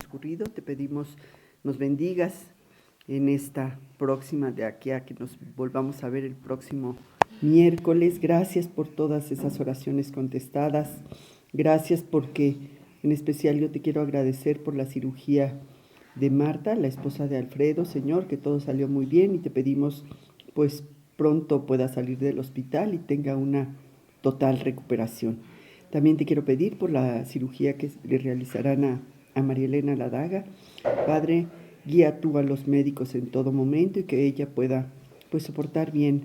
transcurrido. Te pedimos nos bendigas en esta próxima, de aquí a que nos volvamos a ver el próximo miércoles. Gracias por todas esas oraciones contestadas. Gracias porque en especial yo te quiero agradecer por la cirugía de Marta, la esposa de Alfredo, Señor, que todo salió muy bien y te pedimos pues pronto pueda salir del hospital y tenga una total recuperación. También te quiero pedir por la cirugía que le realizarán a María Elena Ladaga. Padre, guía tú a los médicos en todo momento y que ella pueda pues soportar bien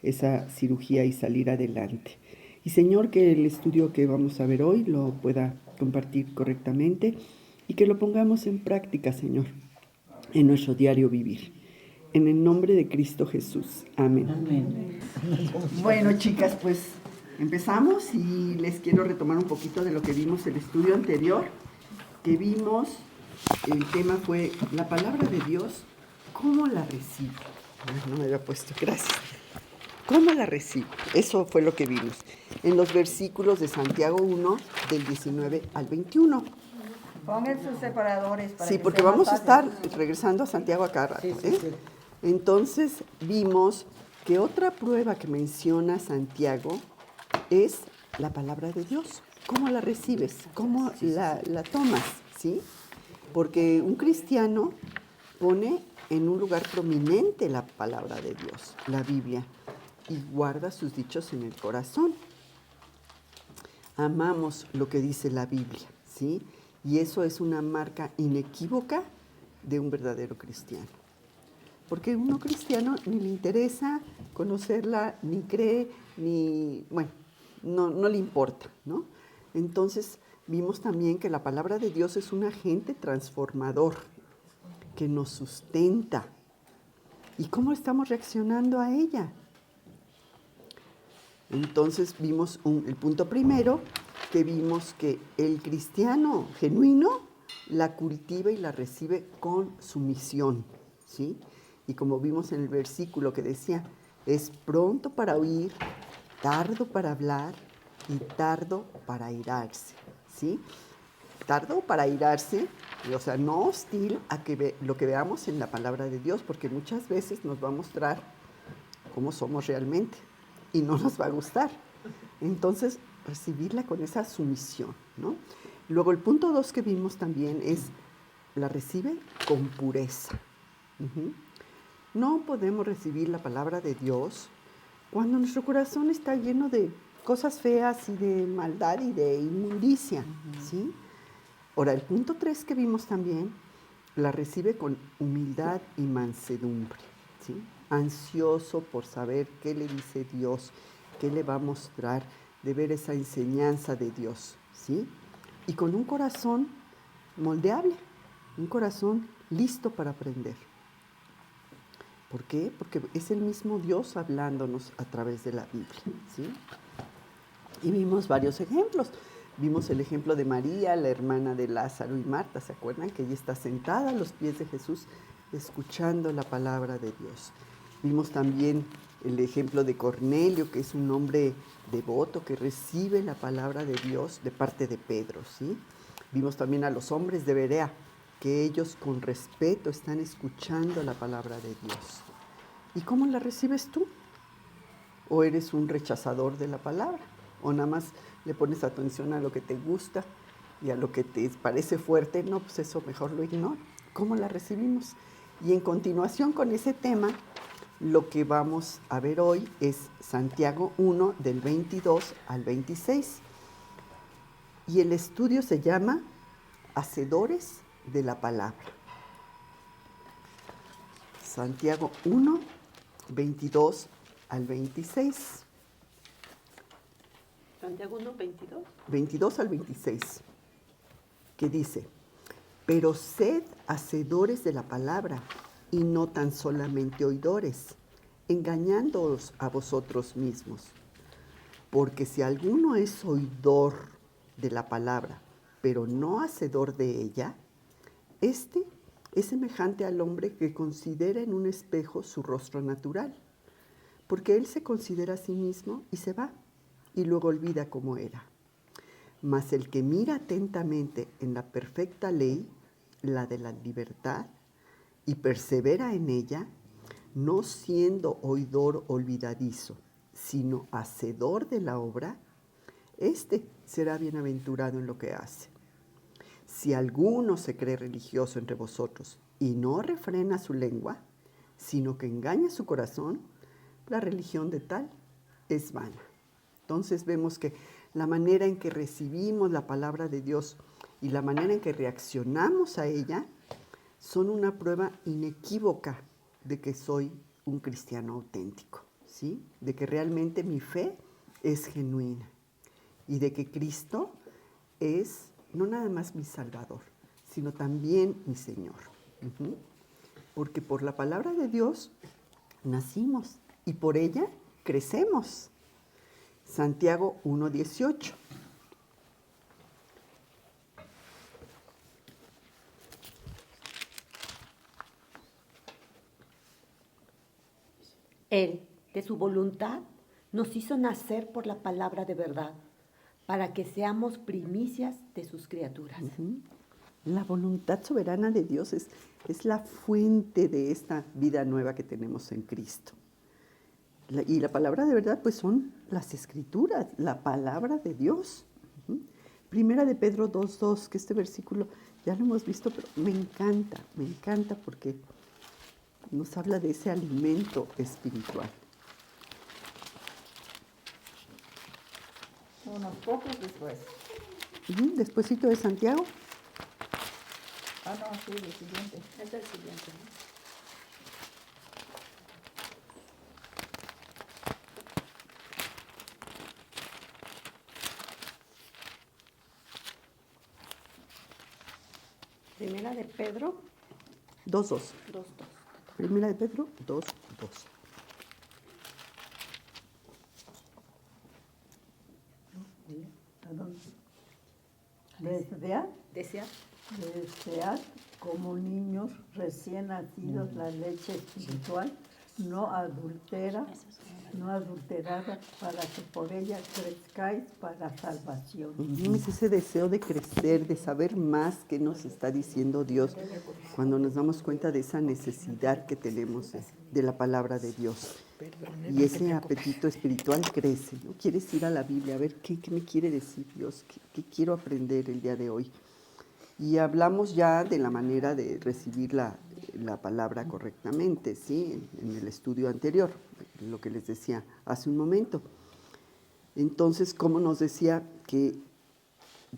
esa cirugía y salir adelante. Y Señor, que el estudio que vamos a ver hoy lo pueda compartir correctamente y que lo pongamos en práctica, Señor, en nuestro diario vivir. En el nombre de Cristo Jesús. Amén. Amén. Bueno, chicas, pues empezamos y les quiero retomar un poquito de lo que vimos el estudio anterior, que vimos, el tema fue la palabra de Dios, ¿cómo la recibo? No me había puesto, gracias. ¿Cómo la recibo? Eso fue lo que vimos en los versículos de Santiago 1, del 19 al 21. Pongan sus separadores para Sí, que porque sea más vamos a fácil. estar regresando a Santiago a cada rato, Sí, sí, ¿eh? sí. Entonces vimos que otra prueba que menciona Santiago es la palabra de Dios. ¿Cómo la recibes? ¿Cómo la tomas? ¿Sí? Porque un cristiano pone en un lugar prominente la palabra de Dios, la Biblia, y guarda sus dichos en el corazón. Amamos lo que dice la Biblia, ¿sí? Y eso es una marca inequívoca de un verdadero cristiano. Porque uno cristiano ni le interesa conocerla, ni cree, ni, bueno, no le importa, ¿no? Entonces, vimos también que la palabra de Dios es un agente transformador que nos sustenta. ¿Y cómo estamos reaccionando a ella? Entonces, vimos el punto primero, que vimos que el cristiano genuino la cultiva y la recibe con sumisión, ¿sí? Y como vimos en el versículo que decía, es pronto para oír, tardo para hablar y tardo para airarse, ¿sí? Tardo para airarse, o sea, no hostil a que lo que veamos en la palabra de Dios, porque muchas veces nos va a mostrar cómo somos realmente y no nos va a gustar. Entonces, recibirla con esa sumisión, ¿no? Luego, el punto 2 que vimos también es, la recibe con pureza. Uh-huh. No podemos recibir la palabra de Dios cuando nuestro corazón está lleno de cosas feas y de maldad y de inmundicia, ¿sí? Ahora, el punto 3 que vimos también, la recibe con humildad y mansedumbre, ¿sí? Ansioso por saber qué le dice Dios, qué le va a mostrar, de ver esa enseñanza de Dios, ¿sí? Y con un corazón moldeable, un corazón listo para aprender. ¿Por qué? Porque es el mismo Dios hablándonos a través de la Biblia, ¿sí? Y vimos varios ejemplos. Vimos el ejemplo de María, la hermana de Lázaro y Marta, ¿se acuerdan? Que ella está sentada a los pies de Jesús escuchando la palabra de Dios. Vimos también el ejemplo de Cornelio, que es un hombre devoto que recibe la palabra de Dios de parte de Pedro, ¿sí? Vimos también a los hombres de Berea, que ellos con respeto están escuchando la palabra de Dios. ¿Y cómo la recibes tú? ¿O eres un rechazador de la palabra? ¿O nada más le pones atención a lo que te gusta y a lo que te parece fuerte? No, pues eso mejor lo ignoro. ¿Cómo la recibimos? Y en continuación con ese tema, lo que vamos a ver hoy es Santiago 1, del 22 al 26. Y el estudio se llama Hacedores de la Palabra. Santiago 1, 22 al 26. Santiago 1, 22. 22 al 26, que dice, pero sed hacedores de la palabra y no tan solamente oidores, engañándoos a vosotros mismos. Porque si alguno es oidor de la palabra, pero no hacedor de ella, este es semejante al hombre que considera en un espejo su rostro natural, porque él se considera a sí mismo y se va, y luego olvida cómo era. Mas el que mira atentamente en la perfecta ley, la de la libertad, y persevera en ella, no siendo oidor olvidadizo, sino hacedor de la obra, éste será bienaventurado en lo que hace. Si alguno se cree religioso entre vosotros y no refrena su lengua, sino que engaña su corazón, la religión de tal es vana. Entonces vemos que la manera en que recibimos la palabra de Dios y la manera en que reaccionamos a ella son una prueba inequívoca de que soy un cristiano auténtico, ¿sí? De que realmente mi fe es genuina y de que Cristo es no nada más mi Salvador, sino también mi Señor. Uh-huh. Porque por la palabra de Dios nacimos y por ella crecemos. Santiago 1:18. Él, de su voluntad, nos hizo nacer por la palabra de verdad, para que seamos primicias de sus criaturas. Uh-huh. La voluntad soberana de Dios es la fuente de esta vida nueva que tenemos en Cristo. Y la palabra de verdad, pues son las Escrituras, la palabra de Dios. Uh-huh. Primera de Pedro 2:2, que este versículo ya lo hemos visto, pero me encanta porque nos habla de ese alimento espiritual. Unos pocos después. Uh-huh. Despuésito de Santiago. Ah, no, sí, el siguiente. Es el siguiente, ¿no? Primera de Pedro 2:2. 2:2. Primera de Pedro 2:2. Desead como niños recién nacidos la leche espiritual, no adulterada, para que por ella crezcáis para salvación. Es ese deseo de crecer, de saber más qué nos está diciendo Dios, cuando nos damos cuenta de esa necesidad que tenemos de la palabra de Dios. Y ese apetito espiritual crece, ¿no? Quieres ir a la Biblia, a ver qué me quiere decir Dios, qué quiero aprender el día de hoy. Y hablamos ya de la manera de recibir la palabra correctamente, ¿sí? En el estudio anterior, lo que les decía hace un momento. Entonces, como nos decía, que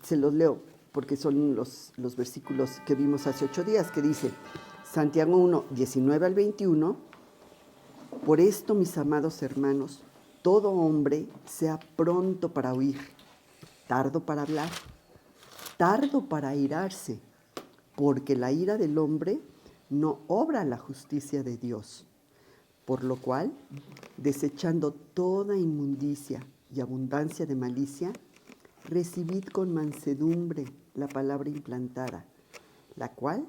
se los leo, porque son los versículos que vimos hace 8 días, que dice, Santiago 1:19-21, por esto, mis amados hermanos, todo hombre sea pronto para oír, tardo para hablar, tardo para airarse, porque la ira del hombre no obra la justicia de Dios. Por lo cual, desechando toda inmundicia y abundancia de malicia, recibid con mansedumbre la palabra implantada, la cual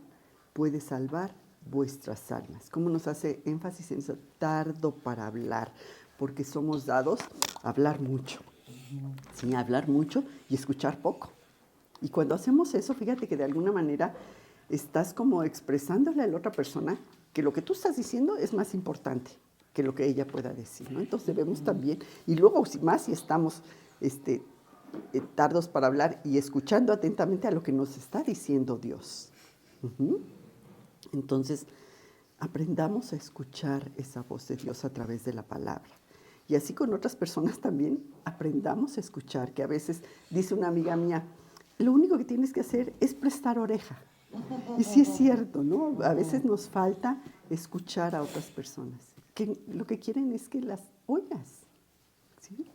puede salvar vuestras almas. ¿Cómo nos hace énfasis en eso? Tardo para hablar, porque somos dados a hablar mucho. Sí, a hablar mucho y escuchar poco. Y cuando hacemos eso, fíjate que de alguna manera estás como expresándole a la otra persona que lo que tú estás diciendo es más importante que lo que ella pueda decir, ¿no? Entonces debemos también, y luego más si estamos tardos para hablar y escuchando atentamente a lo que nos está diciendo Dios. Uh-huh. Entonces, aprendamos a escuchar esa voz de Dios a través de la palabra. Y así con otras personas también aprendamos a escuchar, que a veces dice una amiga mía, lo único que tienes que hacer es prestar oreja. Y sí es cierto, ¿no? A veces nos falta escuchar a otras personas, que lo que quieren es que las oigas, ¿sí?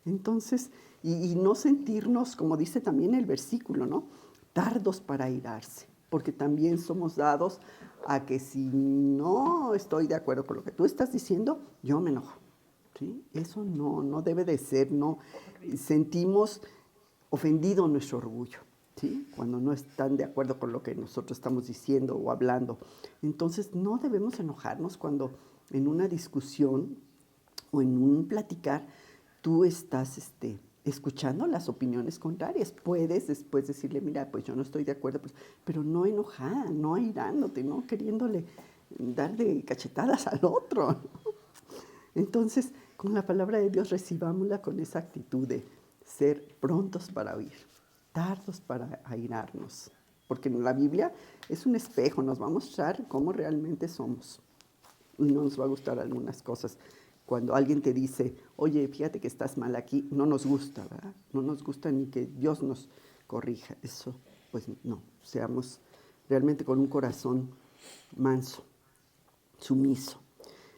Entonces, y no sentirnos, como dice también el versículo, ¿no? Tardos para airarse, porque también somos dados a que si no estoy de acuerdo con lo que tú estás diciendo, yo me enojo, ¿sí? Eso no debe de ser, no. Sentimos ofendido nuestro orgullo, ¿sí? Cuando no están de acuerdo con lo que nosotros estamos diciendo o hablando. Entonces, no debemos enojarnos cuando en una discusión o en un platicar tú estás escuchando las opiniones contrarias. Puedes después decirle, mira, pues yo no estoy de acuerdo, pues, pero no enojada, no airándote, no queriéndole dar de cachetadas al otro, ¿no? Entonces, con la palabra de Dios recibámosla con esa actitud de ser prontos para oír, tardos para airarnos. Porque la Biblia es un espejo, nos va a mostrar cómo realmente somos. Y no nos va a gustar algunas cosas. Cuando alguien te dice, oye, fíjate que estás mal aquí, no nos gusta, ¿verdad? No nos gusta ni que Dios nos corrija. Eso, pues no, seamos realmente con un corazón manso, sumiso.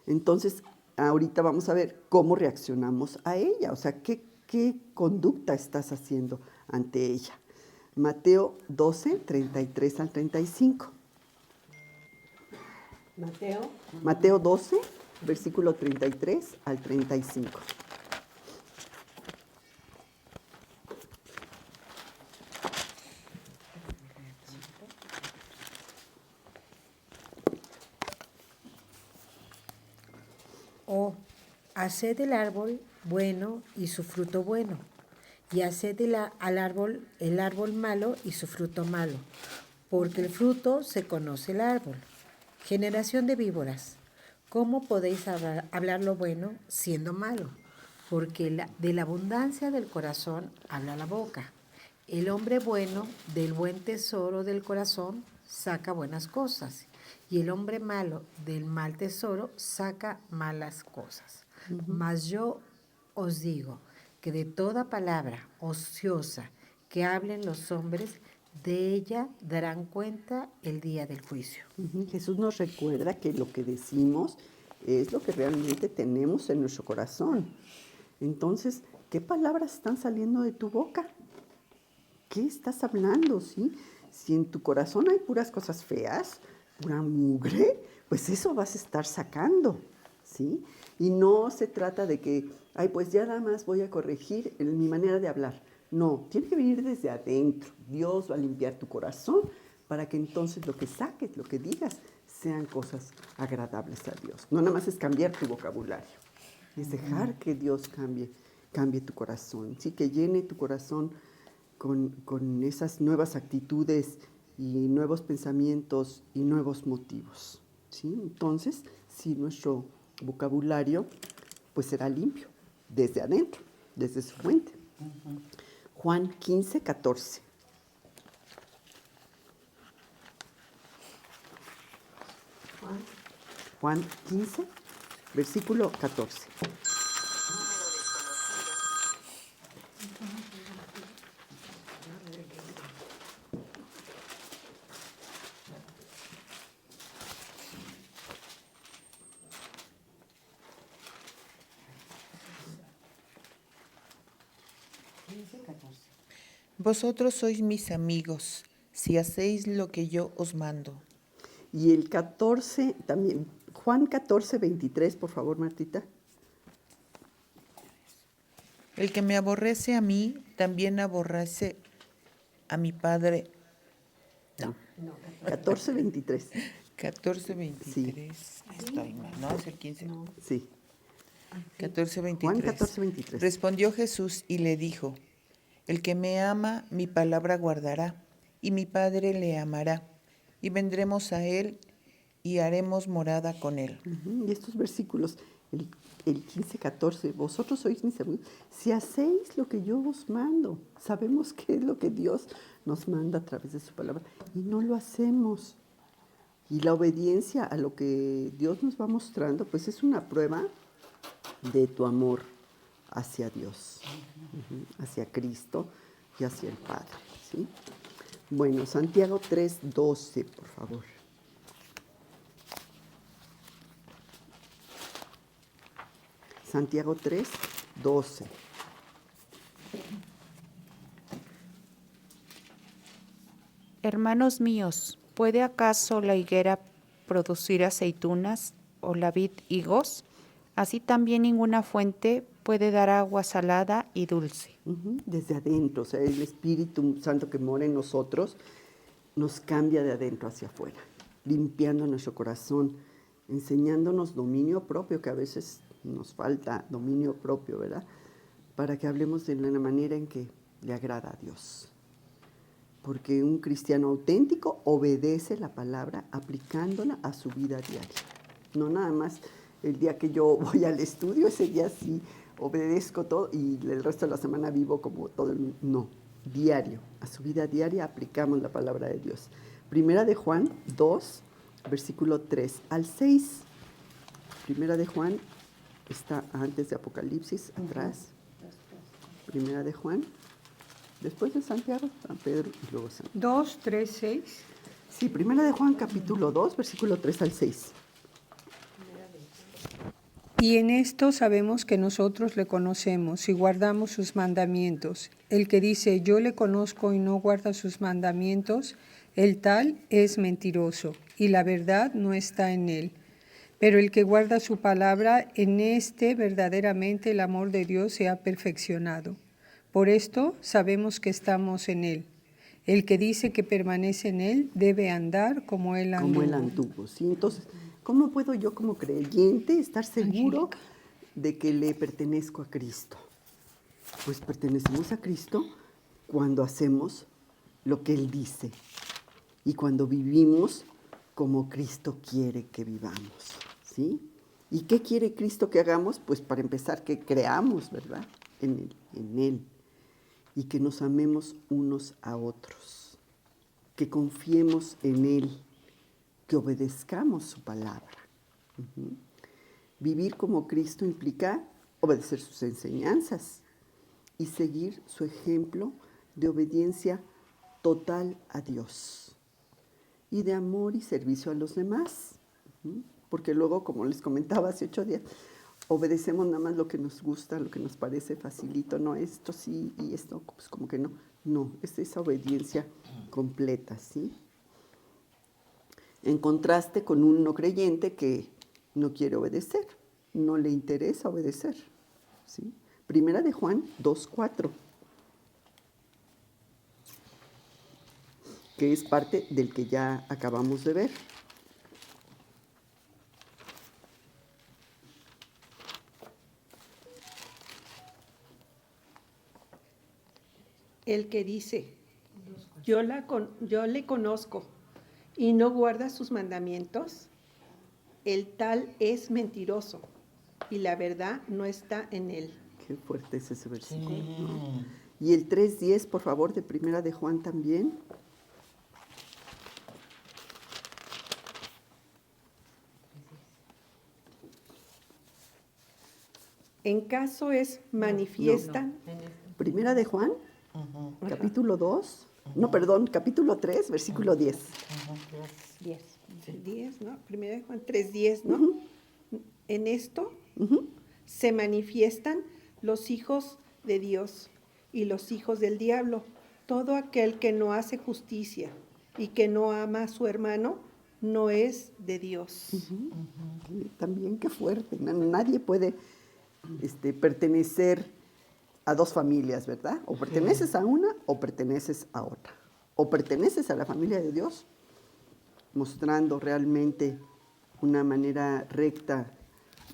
Entonces, ahorita vamos a ver cómo reaccionamos a ella, o sea, qué conducta estás haciendo ante ella. Mateo 12, 33 al 35. Mateo 12, versículo 33 al 35. O haced el árbol bueno y su fruto bueno, y haced el árbol malo y su fruto malo, porque el fruto se conoce el árbol. Generación de víboras, ¿cómo podéis hablar lo bueno siendo malo? Porque de la abundancia del corazón habla la boca. El hombre bueno del buen tesoro del corazón saca buenas cosas, y el hombre malo del mal tesoro saca malas cosas. Mas yo os digo que de toda palabra ociosa que hablen los hombres, de ella darán cuenta el día del juicio. Jesús nos recuerda que lo que decimos es lo que realmente tenemos en nuestro corazón. Entonces, ¿qué palabras están saliendo de tu boca? ¿Qué estás hablando? ¿Sí? Si en tu corazón hay puras cosas feas, pura mugre, pues eso vas a estar sacando, ¿sí? Y no se trata de que, ay, pues ya nada más voy a corregir mi manera de hablar. No, tiene que venir desde adentro. Dios va a limpiar tu corazón para que entonces lo que saques, lo que digas, sean cosas agradables a Dios. No nada más es cambiar tu vocabulario, es dejar que Dios cambie tu corazón, ¿sí? Que llene tu corazón con esas nuevas actitudes y nuevos pensamientos y nuevos motivos, ¿sí? Entonces, sí, nuestro vocabulario pues será limpio desde adentro, desde su fuente. Juan 15, 14. Juan 15, versículo 14. Vosotros sois mis amigos, si hacéis lo que yo os mando. Y el 14 también, Juan 14, 23, por favor, Martita. El que me aborrece a mí, también aborrece a mi Padre. No. 14, 23. 14, 23. Estoy mal. No, es el 15. Sí. 14, 23. Juan 14, 23. Respondió Jesús y le dijo, el que me ama, mi palabra guardará, y mi Padre le amará, y vendremos a él y haremos morada con él. Y estos versículos, el 15, 14, vosotros sois mis amigos, si hacéis lo que yo os mando. Sabemos qué es lo que Dios nos manda a través de su palabra y no lo hacemos. Y la obediencia a lo que Dios nos va mostrando, pues es una prueba de tu amor hacia Dios, hacia Cristo y hacia el Padre, ¿sí? Bueno, Santiago 3, 12, por favor. Santiago 3, 12. Hermanos míos, ¿puede acaso la higuera producir aceitunas o la vid higos? Así también ninguna fuente puede dar agua salada y dulce. Desde adentro, o sea, el Espíritu Santo que mora en nosotros nos cambia de adentro hacia afuera, limpiando nuestro corazón, enseñándonos dominio propio, que a veces nos falta dominio propio, ¿verdad? para que hablemos de la manera en que le agrada a Dios. Porque un cristiano auténtico obedece la palabra aplicándola a su vida diaria. No nada más el día que yo voy al estudio, ese día sí obedezco todo y el resto de la semana vivo como todo el mundo. No, diario, a su vida diaria aplicamos la palabra de Dios. Primera de Juan 2, versículo 3 al 6. Primera de Juan está antes de Apocalipsis, atrás. Primera de Juan, después de Santiago, San Pedro y luego San Pedro. 2, 3, 6. Sí, Primera de Juan, capítulo 2, versículo 3 al 6. Y en esto sabemos que nosotros le conocemos y guardamos sus mandamientos. El que dice yo le conozco y no guarda sus mandamientos, el tal es mentiroso y la verdad no está en él. Pero el que guarda su palabra, en este verdaderamente el amor de Dios se ha perfeccionado. Por esto sabemos que estamos en él. El que dice que permanece en él debe andar como él anduvo. Como él anduvo, ¿sí? Entonces, ¿cómo puedo yo como creyente estar seguro de que le pertenezco a Cristo? Pues pertenecemos a Cristo cuando hacemos lo que Él dice y cuando vivimos como Cristo quiere que vivamos, ¿sí? ¿Y qué quiere Cristo que hagamos? Pues para empezar que creamos, ¿verdad? En Él y que nos amemos unos a otros, que confiemos en Él, que obedezcamos su palabra. Uh-huh. Vivir como Cristo implica obedecer sus enseñanzas y seguir su ejemplo de obediencia total a Dios y de amor y servicio a los demás. Uh-huh. Porque luego, como les comentaba hace 8 días, obedecemos nada más lo que nos gusta, lo que nos parece facilito, no, esto sí y esto, pues como que no. No, es esa obediencia completa, ¿sí? En contraste con un no creyente que no quiere obedecer, no le interesa obedecer, ¿sí? Primera de Juan 2:4, que es parte del que ya acabamos de ver. El que dice, yo le conozco y no guarda sus mandamientos, el tal es mentiroso y la verdad no está en él. Qué fuerte es ese versículo, ¿no? Y el 3:10, por favor, de Primera de Juan también. En caso es manifiestan. Primera de Juan, capítulo 2, no, perdón, capítulo 3, versículo 10. 10, ¿no? Primera de Juan 3:10, ¿no? Uh-huh. En esto Uh-huh. se manifiestan los hijos de Dios y los hijos del diablo. Todo aquel que no hace justicia y que no ama a su hermano no es de Dios. Uh-huh. También qué fuerte. Nadie puede pertenecer a dos familias, ¿verdad? O perteneces a una o perteneces a otra. O perteneces a la familia de Dios, mostrando realmente una manera recta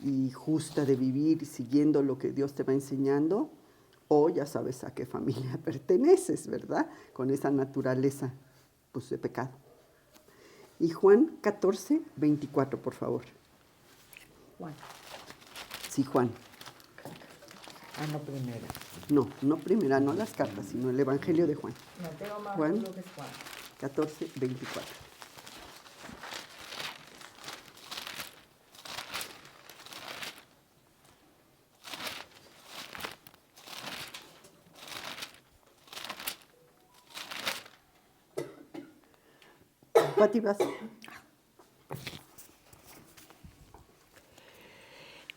y justa de vivir, siguiendo lo que Dios te va enseñando, o ya sabes a qué familia perteneces, ¿verdad? Con esa naturaleza, pues, de pecado. Y Juan 14:24, por favor. Juan. Sí, Juan. Ah, no, primera. No primera, no las cartas, sino el Evangelio de Juan. No tengo más Juan. lo que es Juan. 14:24. Pati, vas.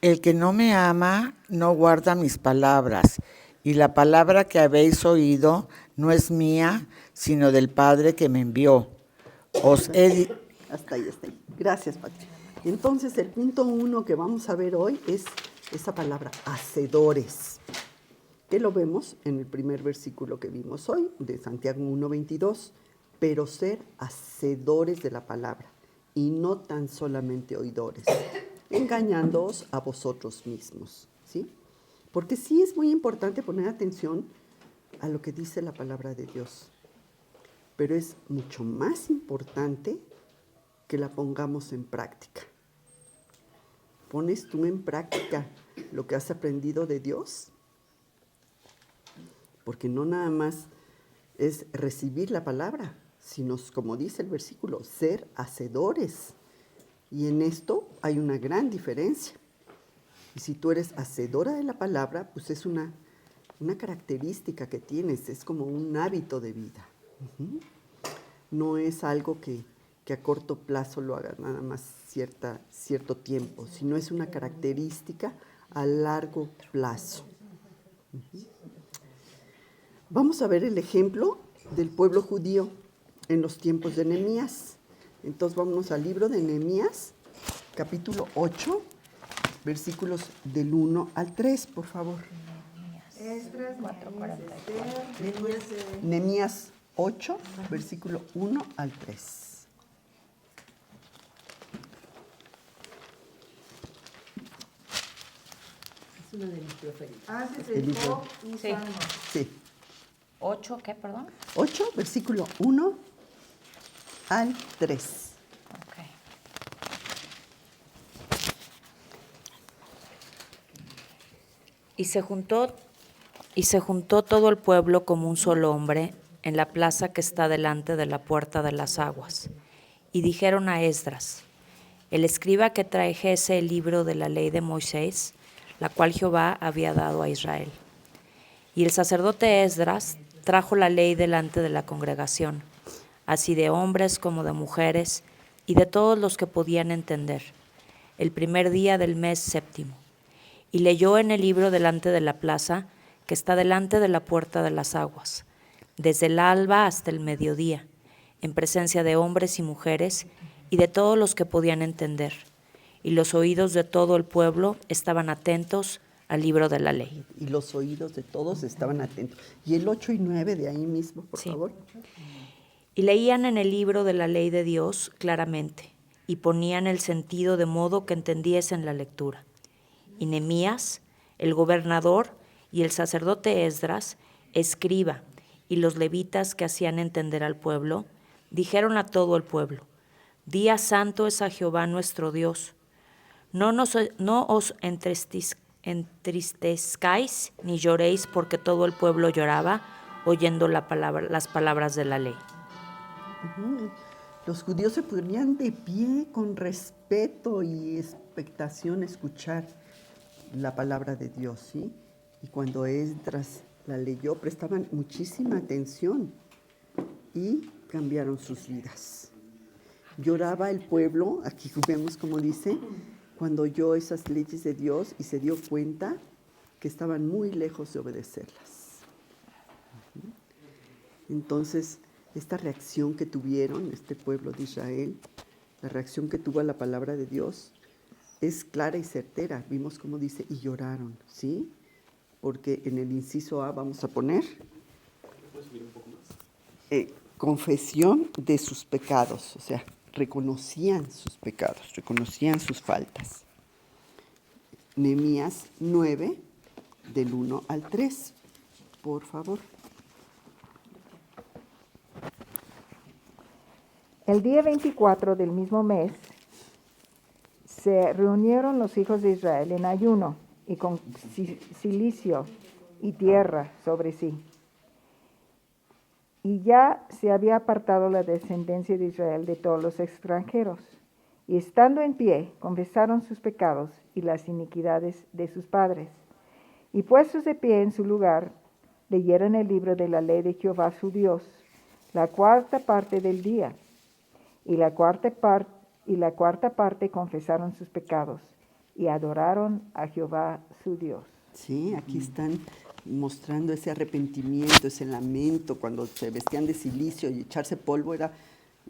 El que no me ama no guarda mis palabras, y la palabra que habéis oído no es mía, sino del Padre que me envió. Hasta ahí. Gracias, Pati. Entonces, el punto 1 que vamos a ver hoy es esa palabra, hacedores, que lo vemos en el primer versículo que vimos hoy, de Santiago 1:22, pero ser hacedores de la palabra, y no tan solamente oidores, engañándoos a vosotros mismos, ¿sí? Porque sí es muy importante poner atención a lo que dice la palabra de Dios. Pero es mucho más importante que la pongamos en práctica. ¿Pones tú en práctica lo que has aprendido de Dios? Porque no nada más es recibir la palabra, sino, como dice el versículo, ser hacedores. Y en esto hay una gran diferencia. Y si tú eres hacedora de la palabra, pues es una característica que tienes, es como un hábito de vida. No es algo que a corto plazo lo hagas nada más cierto tiempo, sino es una característica a largo plazo. Vamos a ver el ejemplo del pueblo judío en los tiempos de Nehemías. Entonces vámonos al libro de Nehemías, capítulo 8, versículos del 1 al 3, por favor. Nehemías 8, versículo 1 al 3. Es uno de mis preferidos. Haces El el libro. Job y Sí. Salmos. Sí, 8, ¿qué, perdón? 8, versículo 1 al 3. Ok. Y se juntó todo el pueblo como un solo hombre en la plaza que está delante de la puerta de las aguas. Y dijeron a Esdras, el escriba, que trajese el libro de la ley de Moisés, la cual Jehová había dado a Israel. Y el sacerdote Esdras trajo la ley delante de la congregación, así de hombres como de mujeres, y de todos los que podían entender, el primer día del mes séptimo. Y leyó en el libro delante de la plaza, que está delante de la puerta de las aguas, desde el alba hasta el mediodía, en presencia de hombres y mujeres, y de todos los que podían entender. Y los oídos de todo el pueblo estaban atentos al libro de la ley. Y los oídos de todos estaban atentos. Y el 8 y 9 de ahí mismo, por favor. Y leían en el libro de la ley de Dios claramente, y ponían el sentido de modo que entendiesen la lectura. Y Nehemías, el gobernador, y el sacerdote Esdras, escriba, y los levitas que hacían entender al pueblo, dijeron a todo el pueblo, Día santo es a Jehová nuestro Dios. No os entristezcáis ni lloréis, porque todo el pueblo lloraba oyendo las palabras de la ley. Los judíos se ponían de pie con respeto y expectación a escuchar la palabra de Dios, ¿sí? Y cuando Esdras la leyó, prestaban muchísima atención y cambiaron sus vidas. Lloraba el pueblo, aquí vemos como dice, cuando oyó esas leyes de Dios y se dio cuenta que estaban muy lejos de obedecerlas. Entonces, esta reacción que tuvieron este pueblo de Israel, la reacción que tuvo a la palabra de Dios, es clara y certera. Vimos cómo dice, y lloraron, ¿sí? Porque en el inciso A vamos a poner confesión de sus pecados, o sea, reconocían sus pecados, reconocían sus faltas. Nehemías 9, del 1 al 3, por favor. El día 24 del mismo mes se reunieron los hijos de Israel en ayuno y con cilicio y tierra sobre sí. Y ya se había apartado la descendencia de Israel de todos los extranjeros. Y estando en pie, confesaron sus pecados y las iniquidades de sus padres. Y puestos de pie en su lugar, leyeron el libro de la ley de Jehová su Dios, la cuarta parte del día. Y la cuarta parte confesaron sus pecados y adoraron a Jehová su Dios. Sí, aquí están mostrando ese arrepentimiento, ese lamento. Cuando se vestían de cilicio y echarse polvo era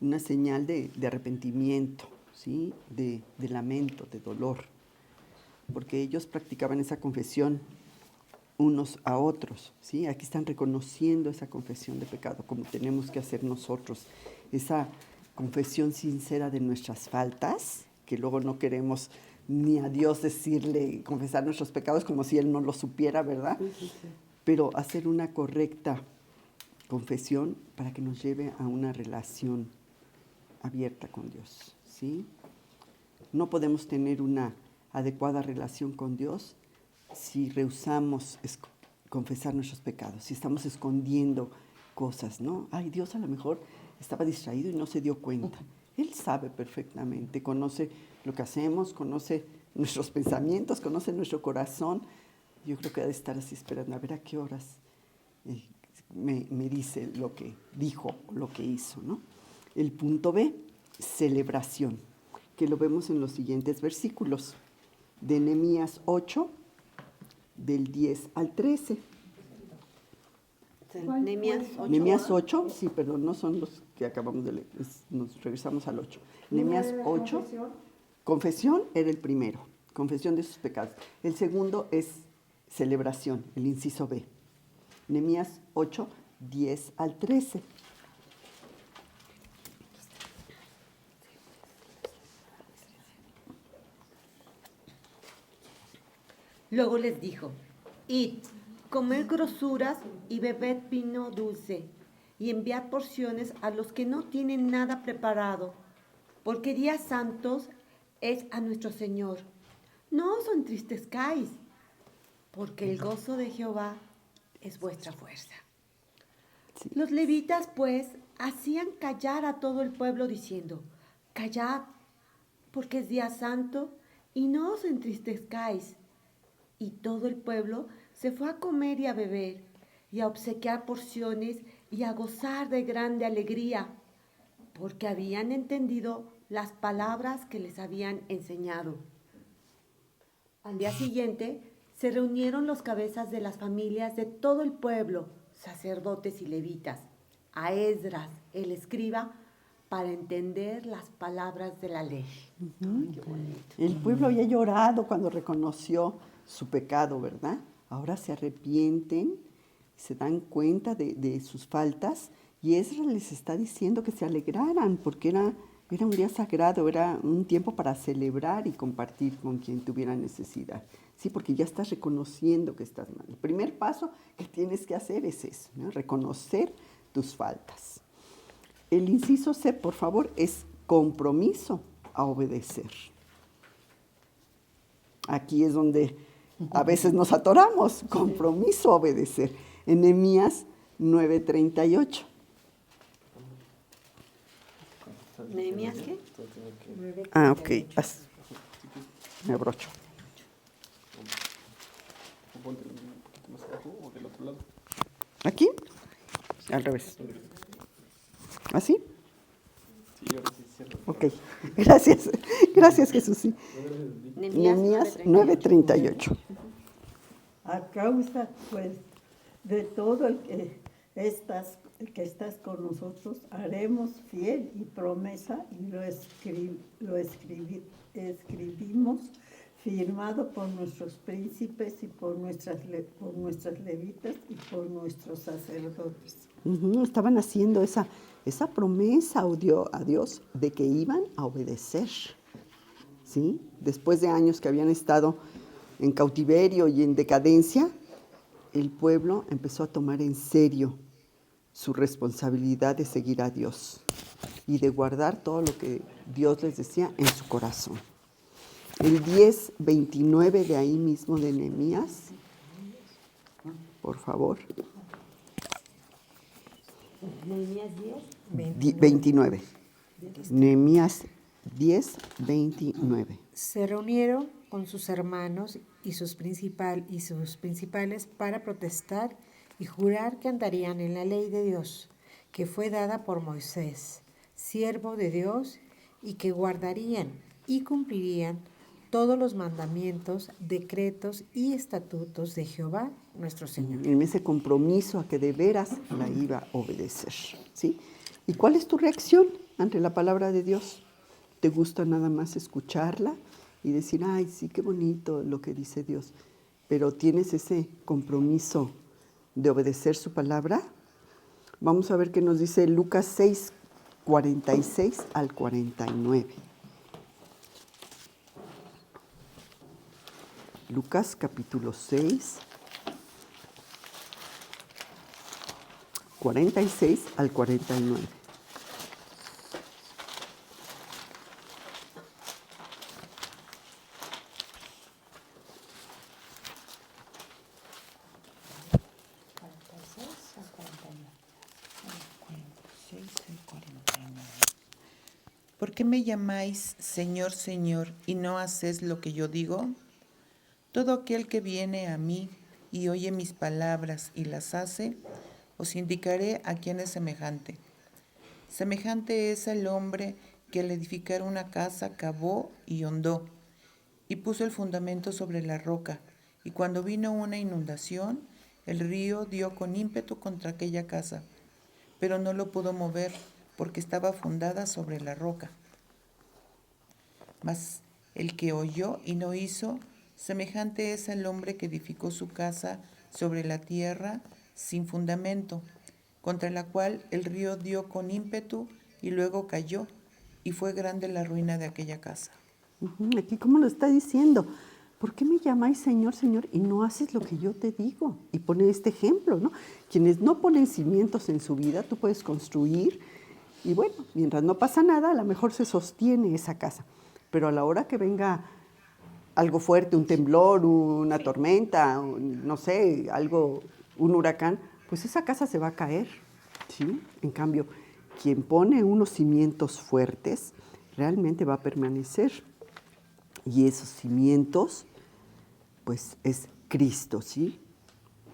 una señal de arrepentimiento, ¿sí? De lamento, de dolor. Porque ellos practicaban esa confesión unos a otros, ¿sí? Aquí están reconociendo esa confesión de pecado, como tenemos que hacer nosotros. Esa confesión sincera de nuestras faltas, que luego no queremos ni a Dios decirle, confesar nuestros pecados como si Él no lo supiera, ¿verdad? Sí. Pero hacer una correcta confesión para que nos lleve a una relación abierta con Dios, ¿sí? No podemos tener una adecuada relación con Dios si rehusamos confesar nuestros pecados, si estamos escondiendo cosas, ¿no? Ay, Dios a lo mejor estaba distraído y no se dio cuenta. Él sabe perfectamente, conoce lo que hacemos, conoce nuestros pensamientos, conoce nuestro corazón. Yo creo que ha de estar así esperando a ver a qué horas me dice lo que dijo, lo que hizo, ¿no? El punto B, celebración, que lo vemos en los siguientes versículos, de Nehemías 8, del 10 al 13. Nehemías 8, sí, perdón, no son los que acabamos de leer, nos regresamos al 8. Nehemías 8, confesión era el primero, confesión de sus pecados. El segundo es celebración, el inciso B. Nehemías 8, 10 al 13. Luego les dijo, id, comed grosuras y bebed vino dulce, y enviad porciones a los que no tienen nada preparado, porque días santos es a nuestro Señor. No os entristezcáis, porque el gozo de Jehová es vuestra fuerza. Sí. Los levitas, pues, hacían callar a todo el pueblo diciendo, callad, porque es día santo, y no os entristezcáis. Y todo el pueblo se fue a comer y a beber, y a obsequiar porciones, y a gozar de grande alegría, porque habían entendido las palabras que les habían enseñado. Al día siguiente se reunieron los cabezas de las familias de todo el pueblo, sacerdotes y levitas, a Esdras, el escriba, para entender las palabras de la ley. Ay, qué bonito. El pueblo había llorado cuando reconoció su pecado, ¿verdad? Ahora se arrepienten, se dan cuenta de sus faltas, y Esdras les está diciendo que se alegraran, porque era un día sagrado, era un tiempo para celebrar y compartir con quien tuviera necesidad. Sí, porque ya estás reconociendo que estás mal. El primer paso que tienes que hacer es eso, ¿no? Reconocer tus faltas. El inciso C, por favor, es compromiso a obedecer. Aquí es donde a veces nos atoramos, compromiso a obedecer. En Nehemías 9:38. ¿Nehemías qué? Ah, ok. Me abrocho. ¿Aquí? Al revés. ¿Así? Ok. Gracias. Gracias, Jesús. Sí. Nehemías 9:38. A causa, pues, de todo el que estás con nosotros, haremos fiel y promesa, y lo escribimos, firmado por nuestros príncipes y por nuestras levitas y por nuestros sacerdotes. Estaban haciendo esa promesa a Dios de que iban a obedecer, ¿sí? Después de años que habían estado en cautiverio y en decadencia, el pueblo empezó a tomar en serio su responsabilidad de seguir a Dios y de guardar todo lo que Dios les decía en su corazón. El 10:29 de ahí mismo de Nehemías, por favor. ¿Nehemías 29. Nehemías 10:29. Se reunieron con sus hermanos y sus principales para protestar y jurar que andarían en la ley de Dios, que fue dada por Moisés, siervo de Dios, y que guardarían y cumplirían todos los mandamientos, decretos y estatutos de Jehová, nuestro Señor. En ese compromiso a que de veras la iba a obedecer, ¿sí? ¿Y cuál es tu reacción ante la palabra de Dios? ¿Te gusta nada más escucharla y decir, ay, sí, qué bonito lo que dice Dios? Pero ¿tienes ese compromiso de obedecer su palabra? Vamos a ver qué nos dice Lucas 6:46 al 49. Lucas capítulo 6, 46 al 49. ¿Por qué me llamáis Señor, Señor, y no hacéis lo que yo digo? Todo aquel que viene a mí y oye mis palabras y las hace, os indicaré a quién es semejante. Semejante es el hombre que al edificar una casa cavó y hondó, y puso el fundamento sobre la roca, y cuando vino una inundación, el río dio con ímpetu contra aquella casa, pero no lo pudo mover, porque estaba fundada sobre la roca. Mas el que oyó y no hizo, semejante es al hombre que edificó su casa sobre la tierra sin fundamento, contra la cual el río dio con ímpetu y luego cayó, y fue grande la ruina de aquella casa. Aquí como lo está diciendo, ¿por qué me llamáis Señor, Señor y no haces lo que yo te digo? Y pone este ejemplo, ¿no? Quienes no ponen cimientos en su vida, tú puedes construir y bueno, mientras no pasa nada, a lo mejor se sostiene esa casa. Pero a la hora que venga algo fuerte, un temblor, una tormenta, no sé, algo, un huracán, pues esa casa se va a caer, ¿sí? En cambio, quien pone unos cimientos fuertes, realmente va a permanecer. Y esos cimientos, pues es Cristo, ¿sí?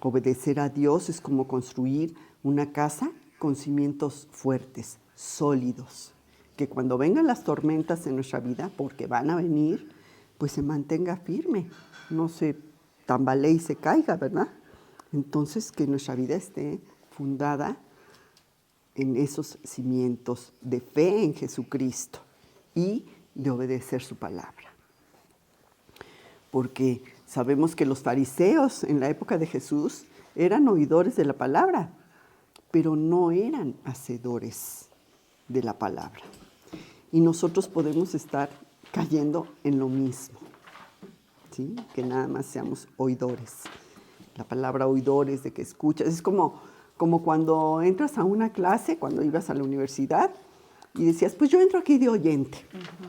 Obedecer a Dios es como construir una casa con cimientos fuertes, sólidos, que cuando vengan las tormentas en nuestra vida, porque van a venir, pues se mantenga firme, no se tambalee y se caiga, ¿verdad? Entonces, que nuestra vida esté fundada en esos cimientos de fe en Jesucristo y de obedecer su palabra. Porque sabemos que los fariseos en la época de Jesús eran oidores de la palabra, pero no eran hacedores de la palabra. Y nosotros podemos estar cayendo en lo mismo, ¿sí? Que nada más seamos oidores. La palabra oidores, de que escuchas, es como cuando entras a una clase, cuando ibas a la universidad y decías, pues yo entro aquí de oyente.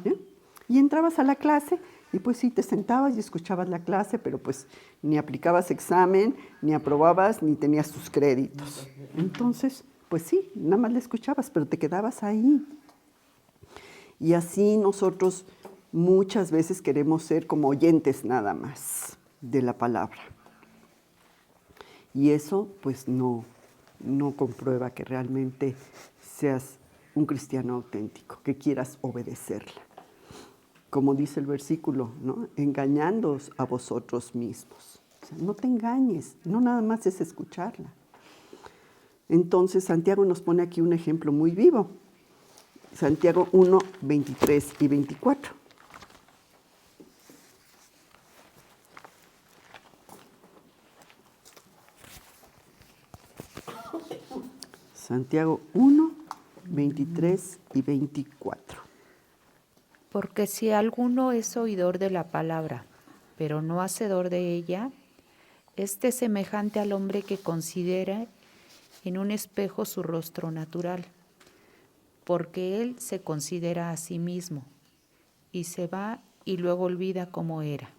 ¿Eh? Y entrabas a la clase y pues sí, te sentabas y escuchabas la clase, pero pues ni aplicabas examen, ni aprobabas, ni tenías tus créditos. Entonces, pues sí, nada más la escuchabas, pero te quedabas ahí. Y así nosotros muchas veces queremos ser como oyentes nada más de la palabra. Y eso pues no comprueba que realmente seas un cristiano auténtico, que quieras obedecerla. Como dice el versículo, ¿no? Engañándoos a vosotros mismos. O sea, no te engañes, no nada más es escucharla. Entonces Santiago nos pone aquí un ejemplo muy vivo. Santiago 1, 23 y 24. Santiago 1, 23 y 24. Porque si alguno es oidor de la palabra, pero no hacedor de ella, este es semejante al hombre que considera en un espejo su rostro natural, porque él se considera a sí mismo, y se va y luego olvida cómo era.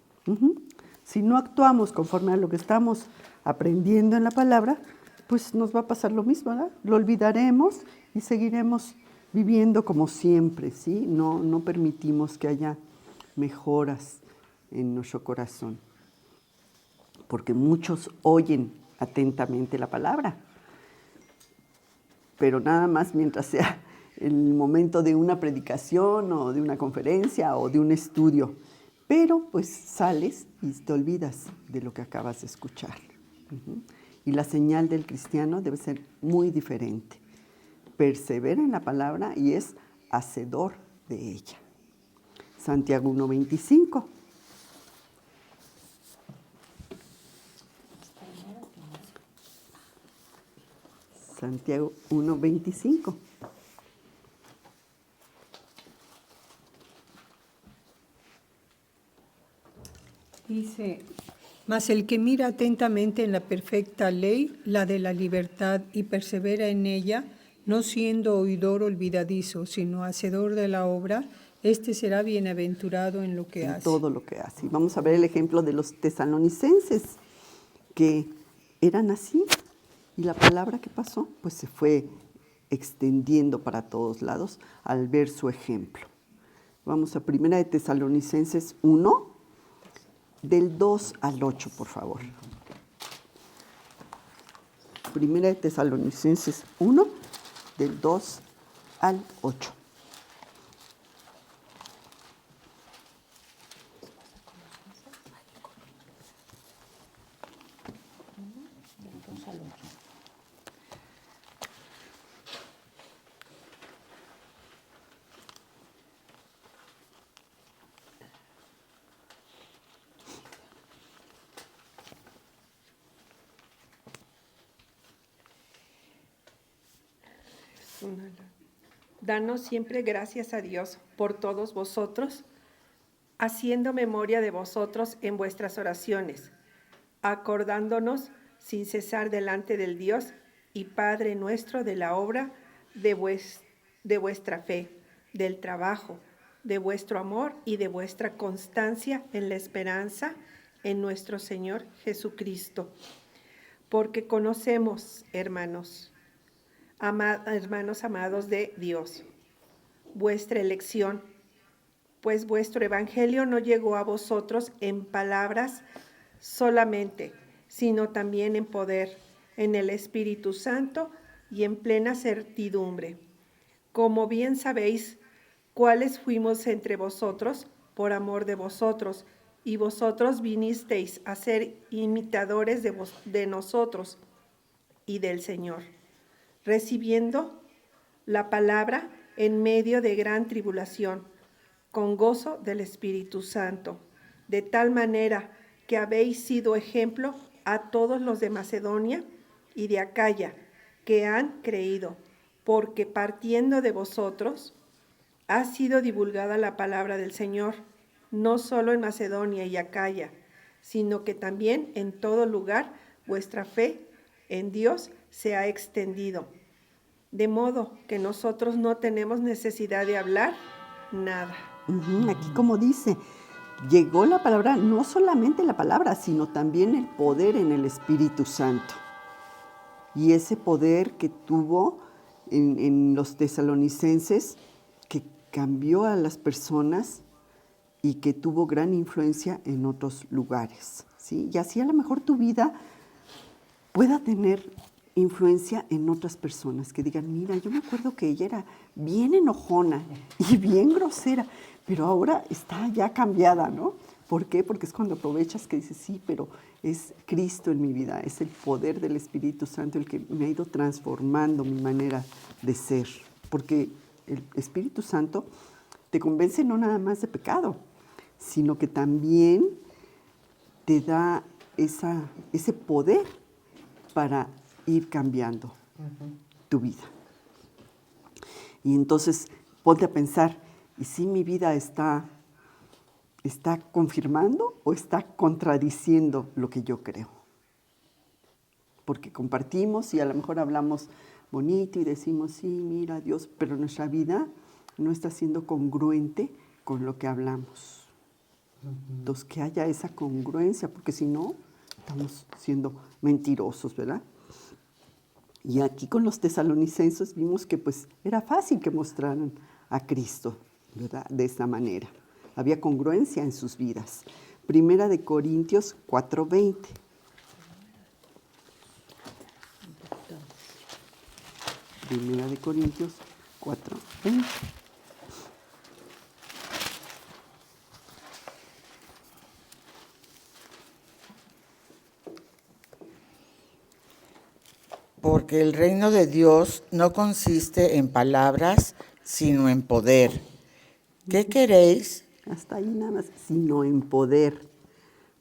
Si no actuamos conforme a lo que estamos aprendiendo en la palabra, pues nos va a pasar lo mismo, ¿verdad? Lo olvidaremos y seguiremos viviendo como siempre, ¿sí? No permitimos que haya mejoras en nuestro corazón, porque muchos oyen atentamente la palabra, pero nada más mientras sea el momento de una predicación o de una conferencia o de un estudio, pero pues sales y te olvidas de lo que acabas de escuchar. Y la señal del cristiano debe ser muy diferente. Persevera en la palabra y es hacedor de ella. Santiago 1:25. Santiago 1:25. Dice, mas el que mira atentamente en la perfecta ley, la de la libertad, y persevera en ella, no siendo oidor olvidadizo, sino hacedor de la obra, este será bienaventurado en lo que en hace. todo lo que hace. Y vamos a ver el ejemplo de los tesalonicenses, que eran así. Y la palabra que pasó, pues se fue extendiendo para todos lados al ver su ejemplo. Vamos a 1 de Tesalonicenses 1, del 2 al 8, por favor. 1 de Tesalonicenses 1, del 2 al 8. Danos siempre gracias a Dios por todos vosotros, haciendo memoria de vosotros en vuestras oraciones, acordándonos sin cesar delante del Dios y Padre nuestro de la obra de vuestra fe, del trabajo, de vuestro amor y de vuestra constancia en la esperanza en nuestro Señor Jesucristo. Porque conocemos, hermanos amados de Dios, vuestra elección, pues vuestro evangelio no llegó a vosotros en palabras solamente, sino también en poder, en el Espíritu Santo y en plena certidumbre. Como bien sabéis, cuáles fuimos entre vosotros por amor de vosotros, y vosotros vinisteis a ser imitadores de nosotros y del Señor, recibiendo la palabra en medio de gran tribulación, con gozo del Espíritu Santo, de tal manera que habéis sido ejemplo a todos los de Macedonia y de Acaya que han creído, porque partiendo de vosotros ha sido divulgada la palabra del Señor, no solo en Macedonia y Acaya, sino que también en todo lugar vuestra fe en Dios se ha extendido, de modo que nosotros no tenemos necesidad de hablar nada. Aquí como dice, llegó la palabra, no solamente la palabra, sino también el poder en el Espíritu Santo. Y ese poder que tuvo en los tesalonicenses, que cambió a las personas y que tuvo gran influencia en otros lugares, ¿sí? Y así a lo mejor tu vida pueda tener influencia en otras personas, que digan, mira, yo me acuerdo que ella era bien enojona y bien grosera, pero ahora está ya cambiada, ¿no? ¿Por qué? Porque es cuando aprovechas que dices, sí, pero es Cristo en mi vida, es el poder del Espíritu Santo el que me ha ido transformando mi manera de ser, porque el Espíritu Santo te convence no nada más de pecado, sino que también te da ese poder para ir cambiando tu vida. Y entonces ponte a pensar, ¿y si mi vida está confirmando o está contradiciendo lo que yo creo? Porque compartimos y a lo mejor hablamos bonito y decimos, sí, mira Dios, pero nuestra vida no está siendo congruente con lo que hablamos. Entonces, que haya esa congruencia, porque si no, estamos siendo mentirosos, ¿verdad? Y aquí con los tesalonicenses vimos que pues era fácil que mostraran a Cristo, ¿verdad? De esta manera. Había congruencia en sus vidas. 1 de Corintios 4:20. Primera de Corintios 4:20. Porque el reino de Dios no consiste en palabras, sino en poder. ¿Qué queréis? Hasta ahí nada más, sino en poder.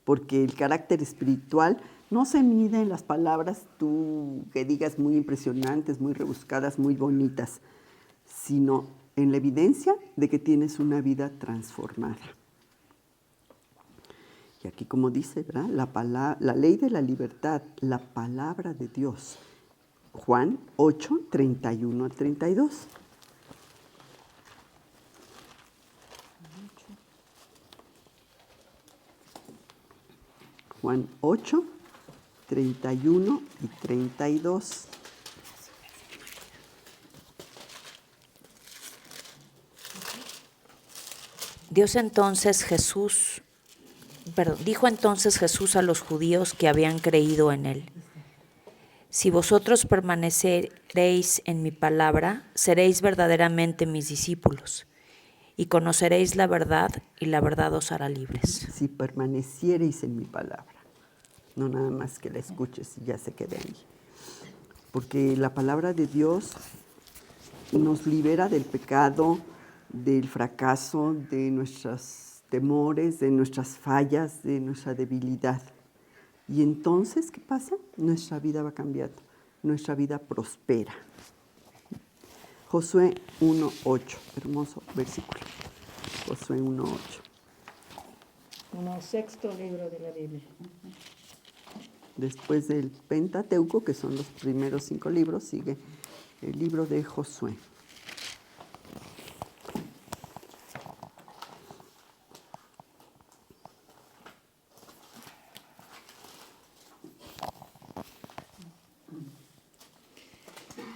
Porque el carácter espiritual no se mide en las palabras, tú que digas muy impresionantes, muy rebuscadas, muy bonitas, sino en la evidencia de que tienes una vida transformada. Y aquí como dice, ¿verdad? La ley de la libertad, la palabra de Dios. Juan 8, 31 al 32. Juan 8, 31 y 32. Dijo entonces Jesús a los judíos que habían creído en él: si vosotros permaneceréis en mi palabra, seréis verdaderamente mis discípulos, y conoceréis la verdad, y la verdad os hará libres. Si permaneciereis en mi palabra, no nada más que la escuches y ya se quede ahí. Porque la palabra de Dios nos libera del pecado, del fracaso, de nuestros temores, de nuestras fallas, de nuestra debilidad. Y entonces, ¿qué pasa? Nuestra vida va cambiando, nuestra vida prospera. Josué 1:8, hermoso versículo. Josué 1:8. Un sexto libro de la Biblia. Después del Pentateuco, que son los primeros 5 libros, sigue el libro de Josué.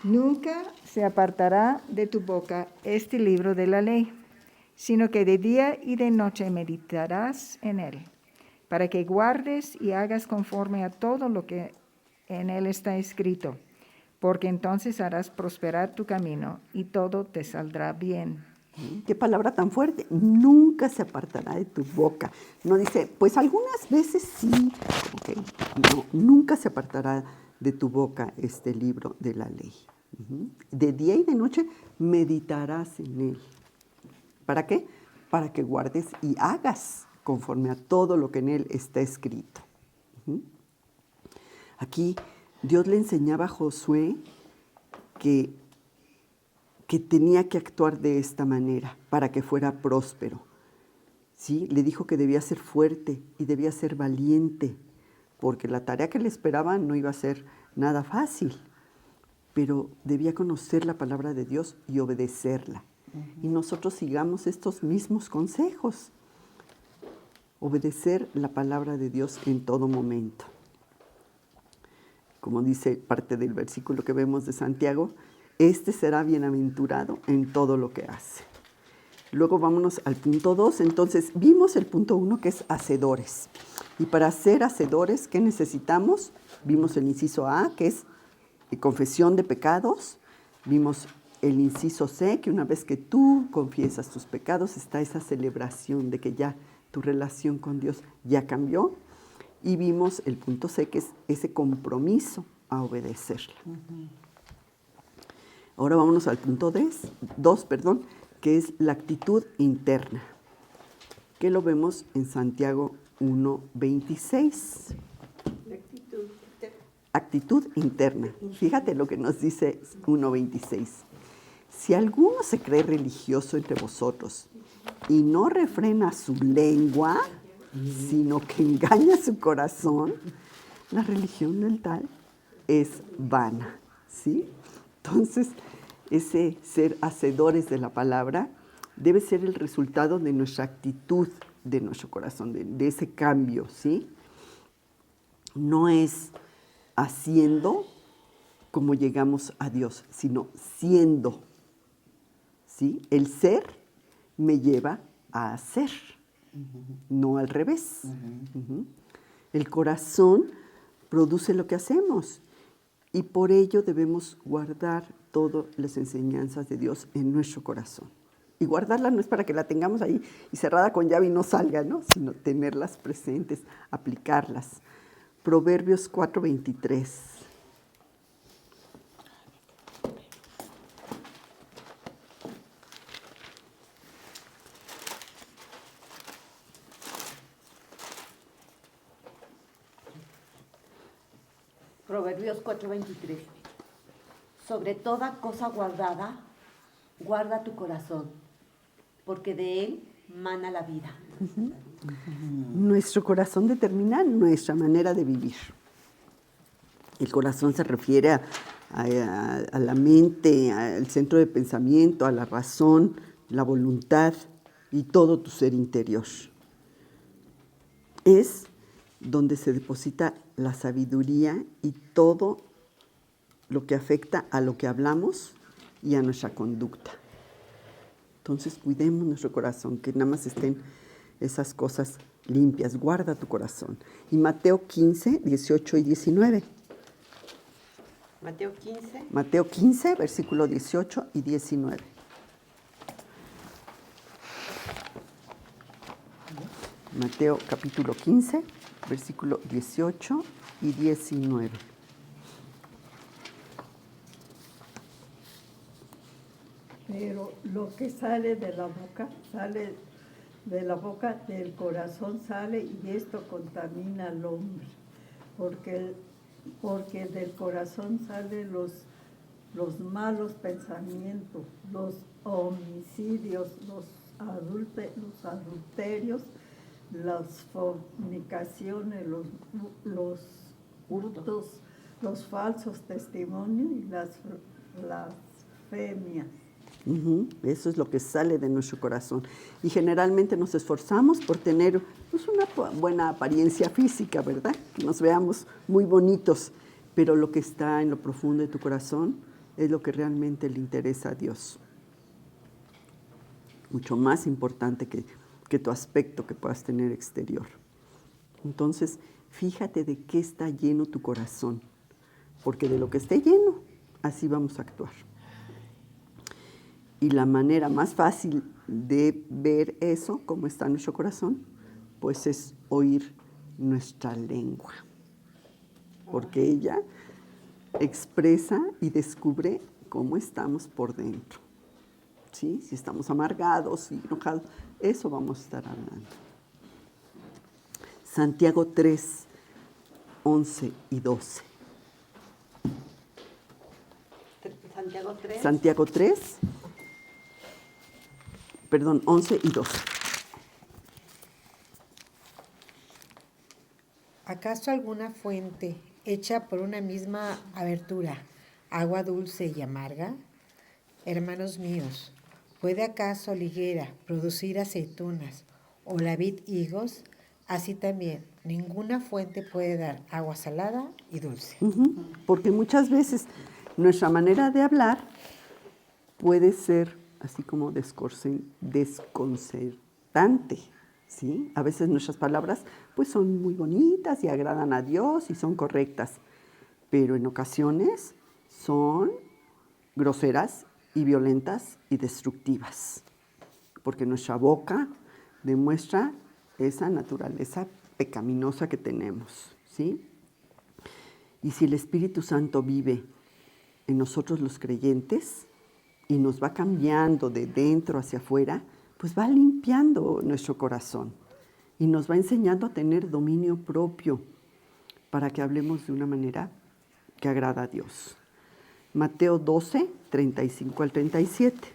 Nunca se apartará de tu boca este libro de la ley, sino que de día y de noche meditarás en él, para que guardes y hagas conforme a todo lo que en él está escrito, porque entonces harás prosperar tu camino y todo te saldrá bien. Qué palabra tan fuerte. Nunca se apartará de tu boca. No dice, pues algunas veces sí. Okay. No, nunca se apartará de tu boca este libro de la ley. De día y de noche meditarás en él. ¿Para qué? Para que guardes y hagas conforme a todo lo que en él está escrito. Aquí Dios le enseñaba a Josué que tenía que actuar de esta manera para que fuera próspero. ¿Sí? Le dijo que debía ser fuerte y debía ser valiente, porque la tarea que le esperaba no iba a ser nada fácil, pero debía conocer la palabra de Dios y obedecerla. Y nosotros sigamos estos mismos consejos. Obedecer la palabra de Dios en todo momento. Como dice parte del versículo que vemos de Santiago, este será bienaventurado en todo lo que hace. Luego vámonos al punto 2. Entonces, vimos el punto 1 que es hacedores. Y para ser hacedores, ¿qué necesitamos? Vimos el inciso A, que es confesión de pecados. Vimos el inciso C, que una vez que tú confiesas tus pecados, está esa celebración de que ya tu relación con Dios ya cambió. Y vimos el punto C, que es ese compromiso a obedecerla. Ahora vámonos al punto 2, que es la actitud interna, que lo vemos en Santiago 1:26. Actitud interna. Fíjate lo que nos dice 1:26. Si alguno se cree religioso entre vosotros y no refrena su lengua, sino que engaña su corazón, la religión del tal es vana, ¿sí? Entonces, ese ser hacedores de la palabra debe ser el resultado de nuestra actitud, de nuestro corazón, de ese cambio, ¿sí? No es haciendo como llegamos a Dios, sino siendo, ¿sí? El ser me lleva a hacer, no al revés. El corazón produce lo que hacemos y por ello debemos guardar todas las enseñanzas de Dios en nuestro corazón. Y guardarla no es para que la tengamos ahí y cerrada con llave y no salga, ¿no? Sino tenerlas presentes, aplicarlas. Proverbios 4:23. Proverbios 4:23. Sobre toda cosa guardada, guarda tu corazón, porque de él mana la vida. Nuestro corazón determina nuestra manera de vivir. El corazón se refiere a la mente, al centro de pensamiento, a la razón, la voluntad y todo tu ser interior. Es donde se deposita la sabiduría y todo lo que afecta a lo que hablamos y a nuestra conducta. Entonces cuidemos nuestro corazón, que nada más estén esas cosas limpias. Guarda tu corazón. Y Mateo 15, 18 y 19. Mateo 15. Mateo 15, versículo 18 y 19. Mateo capítulo 15, versículo 18 y 19. Pero lo que sale de la boca, del corazón sale, y esto contamina al hombre, porque del corazón salen los malos pensamientos, los homicidios, los adulterios, las fornicaciones, los hurtos, los falsos testimonios y las blasfemias. Eso es lo que sale de nuestro corazón. Y generalmente nos esforzamos por tener pues, una buena apariencia física, ¿verdad? Que nos veamos muy bonitos. Pero lo que está en lo profundo de tu corazón es lo que realmente le interesa a Dios. Mucho más importante que tu aspecto que puedas tener exterior. Entonces, fíjate de qué está lleno tu corazón. Porque de lo que esté lleno, así vamos a actuar. Y la manera más fácil de ver eso, cómo está nuestro corazón, pues es oír nuestra lengua. Porque ella expresa y descubre cómo estamos por dentro. ¿Sí? Si estamos amargados y enojados, eso vamos a estar hablando. Santiago 3, 11 y 12. Santiago 3. Perdón, 11 y 12. ¿Acaso alguna fuente hecha por una misma abertura, agua dulce y amarga? Hermanos míos, ¿puede acaso la higuera producir aceitunas o la vid higos? Así también, ninguna fuente puede dar agua salada y dulce. Porque muchas veces nuestra manera de hablar puede ser así como desconcertante, ¿sí? A veces nuestras palabras pues son muy bonitas y agradan a Dios y son correctas, pero en ocasiones son groseras y violentas y destructivas, porque nuestra boca demuestra esa naturaleza pecaminosa que tenemos, ¿sí? Y si el Espíritu Santo vive en nosotros los creyentes, y nos va cambiando de dentro hacia afuera, pues va limpiando nuestro corazón y nos va enseñando a tener dominio propio para que hablemos de una manera que agrada a Dios. Mateo 12, 35 al 37.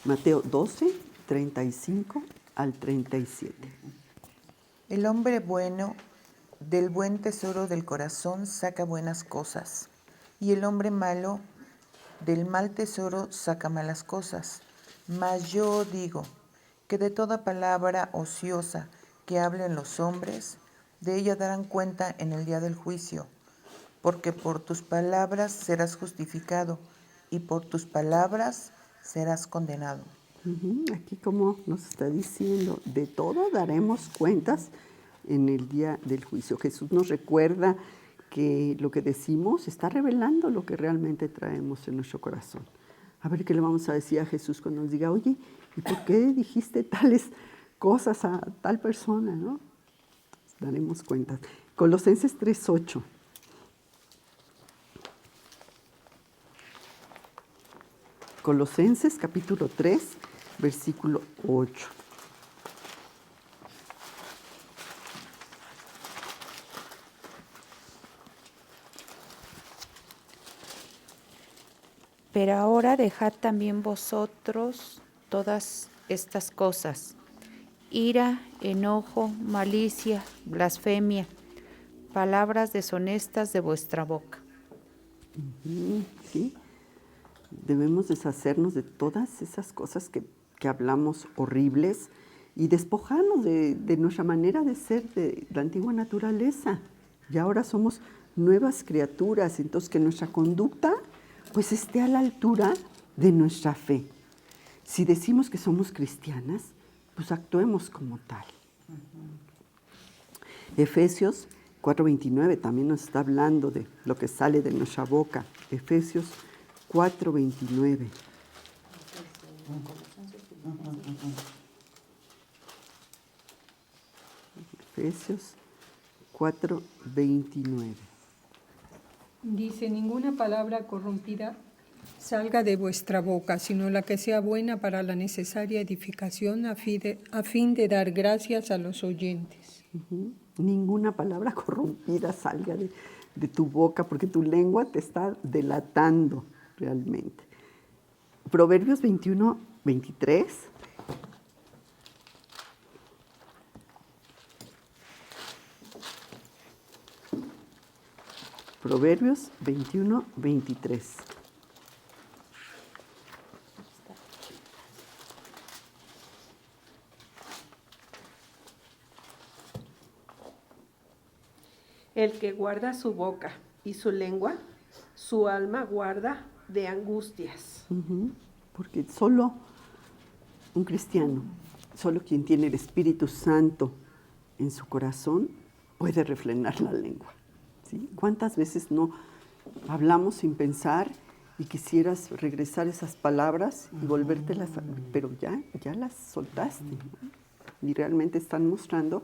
Mateo 12, 35 al 37. El hombre bueno del buen tesoro del corazón saca buenas cosas, y el hombre malo del mal tesoro saca malas cosas. Mas yo digo que de toda palabra ociosa que hablen los hombres, de ella darán cuenta en el día del juicio, porque por tus palabras serás justificado, y por tus palabras serás condenado. Aquí como nos está diciendo, de todo daremos cuentas en el día del juicio. Jesús nos recuerda que lo que decimos está revelando lo que realmente traemos en nuestro corazón. A ver qué le vamos a decir a Jesús cuando nos diga, oye, ¿y por qué dijiste tales cosas a tal persona? ¿No? Daremos cuentas. Colosenses 3:8. Colosenses capítulo 3, versículo 8. Pero ahora dejad también vosotros todas estas cosas: ira, enojo, malicia, blasfemia, palabras deshonestas de vuestra boca. ¿Sí? Debemos deshacernos de todas esas cosas que hablamos horribles y despojarnos de nuestra manera de ser, de la antigua naturaleza. Y ahora somos nuevas criaturas, entonces que nuestra conducta pues esté a la altura de nuestra fe. Si decimos que somos cristianas, pues actuemos como tal. Efesios 4:29 también nos está hablando de lo que sale de nuestra boca. Efesios 4:29. Efesios 4:29. Dice, ninguna palabra corrompida salga de vuestra boca, sino la que sea buena para la necesaria edificación a fin de dar gracias a los oyentes. Ninguna palabra corrompida salga de tu boca, porque tu lengua te está delatando realmente. Proverbios 21:23. Proverbios 21:23. El que guarda su boca y su lengua, su alma guarda de angustias. Porque solo un cristiano, solo quien tiene el Espíritu Santo en su corazón, puede refrenar la lengua. ¿Sí? ¿Cuántas veces no hablamos sin pensar y quisieras regresar esas palabras y volvértelas, pero ya las soltaste, ¿no? Y realmente están mostrando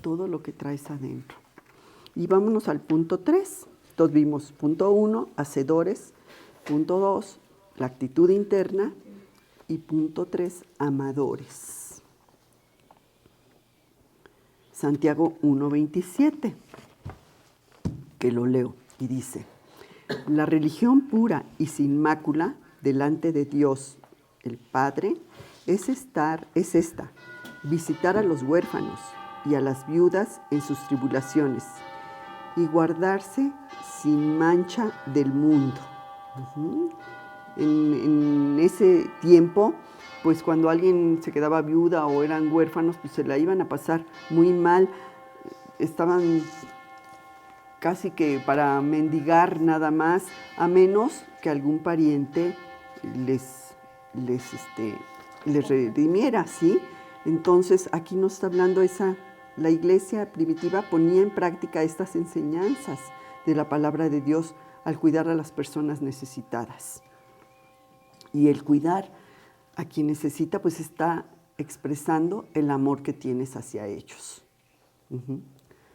todo lo que traes adentro. Y vámonos al punto 3. Entonces vimos punto 1, hacedores, punto 2, la actitud interna, y punto 3, amadores. Santiago 1:27, que lo leo, y dice: la religión pura y sin mácula delante de Dios, el Padre, es esta: visitar a los huérfanos y a las viudas en sus tribulaciones, y guardarse sin mancha del mundo. En ese tiempo, pues cuando alguien se quedaba viuda o eran huérfanos, pues se la iban a pasar muy mal. Estaban casi que para mendigar nada más, a menos que algún pariente les redimiera, ¿sí? Entonces aquí nos está hablando la iglesia primitiva ponía en práctica estas enseñanzas de la palabra de Dios al cuidar a las personas necesitadas. Y el cuidar a quien necesita, pues está expresando el amor que tienes hacia ellos.